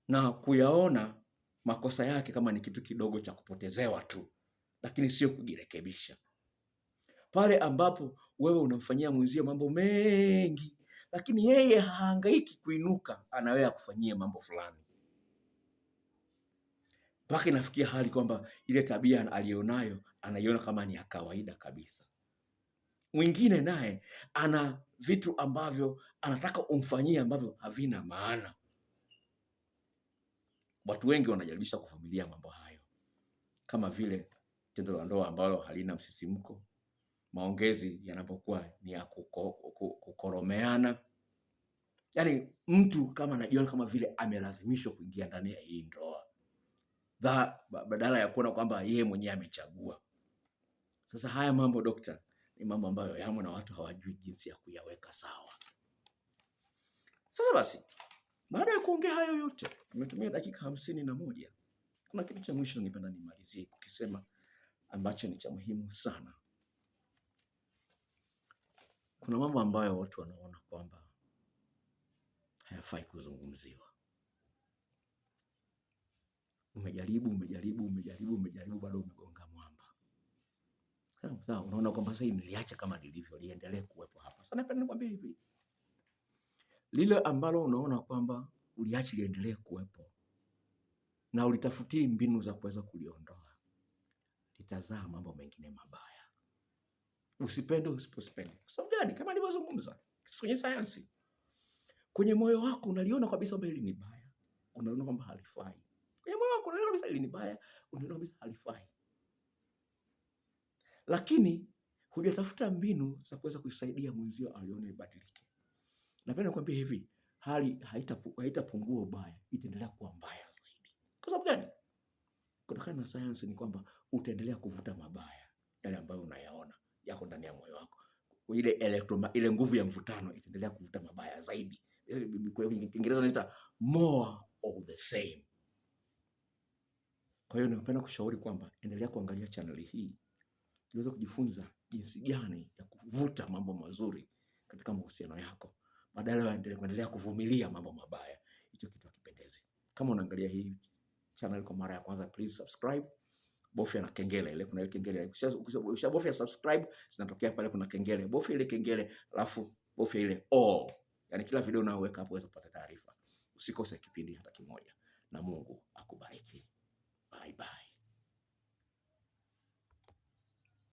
na kuyaona makosa yake kama ni kitu kidogo cha kupotezewa tu, lakini sio kujirekebisha. Pale ambapo wewe unamfanyia mwenzio mambo mengi, lakini yeye hahangaiki kuinuka, anawewe kufanyia mambo fulani, mpaka inafikia hali kwamba ile tabia alionayo anaiona kama ni ya kawaida kabisa. Mwingine naye ana vitu ambavyo anataka umfanyie ambavyo havina maana. Watu wengi wanajaribisha kuvumilia mambo hayo, kama vile tendo la ndoa ambalo halina msisimko, maongezi yanapokuwa ni ya kukoromeana. Yaani mtu kama anajiona kama vile amelazimishwa kuingia ndani ya hii ndoa, badala ya kuona kwamba yeye mwenyewe amechagua. Sasa haya mambo dokta, ni mambo ambayo yamo na watu hawajui jinsi ya kuyaweka sawa. Sasa basi, baada ya kuongea hayo yote, tumetumia dakika 51. Kuna kitu cha mwisho ningependa nimalizie kukisema ambacho ni cha muhimu sana. Kuna mambo ambayo watu wanaona kwamba hayafai kuzungumziwa. Umejaribu bado umegonga mwamba. Sawa, unaona kwamba sasa niliacha kama lilivyo, liendelee kuwepo hapa. Sasa napenda nikwambie hivi. Lile ambalo unaona kwamba uliacha liendelee kuwepo na ulitafutie mbinu za kuweza kuliondoa, litazaa mambo mengine mabaya. Usipende usiposipende. Kwa sababu gani? Kama nilivyozungumza kwenye sayansi, kwenye moyo wako unaliona kabisa kwamba hili ni baya, unaona kwamba halifai. Kwenye moyo wako unaona kabisa hili ni baya, unaona kabisa halifai, lakini hujatafuta mbinu za kuweza kusaidia mwenzio alione ibadilike. Napenda nikwambie hivi, hali haitapungua ubaya, itaendelea kuwa mbaya zaidi. Kwa sababu gani? Kutokana na sayansi ni kwamba utaendelea kuvuta mabaya yale ambayo unayaona yako ndani ya moyo wako. Ile nguvu ya mvutano itaendelea kuvuta mabaya zaidi. Kwa Kiingereza wanaita more of the same. Kwa hiyo napenda kushauri kwamba endelea kuangalia channel hii, uweze kujifunza jinsi gani ya kuvuta mambo mazuri katika mahusiano yako, badala ya kuendelea kuvumilia mambo mabaya. Hicho kitu hakipendezi. Kama unaangalia hii channel kwa mara ya kwanza, please subscribe, bofya na kengele ile, kuna ile kengele. Ukishabofya subscribe, zinatokea pale kuna kengele. Bofya ile kengele, alafu bofya ile all. Yaani kila video unayoweka hapo uweze kupata taarifa. Usikose kipindi hata kimoja. Na Mungu akubariki.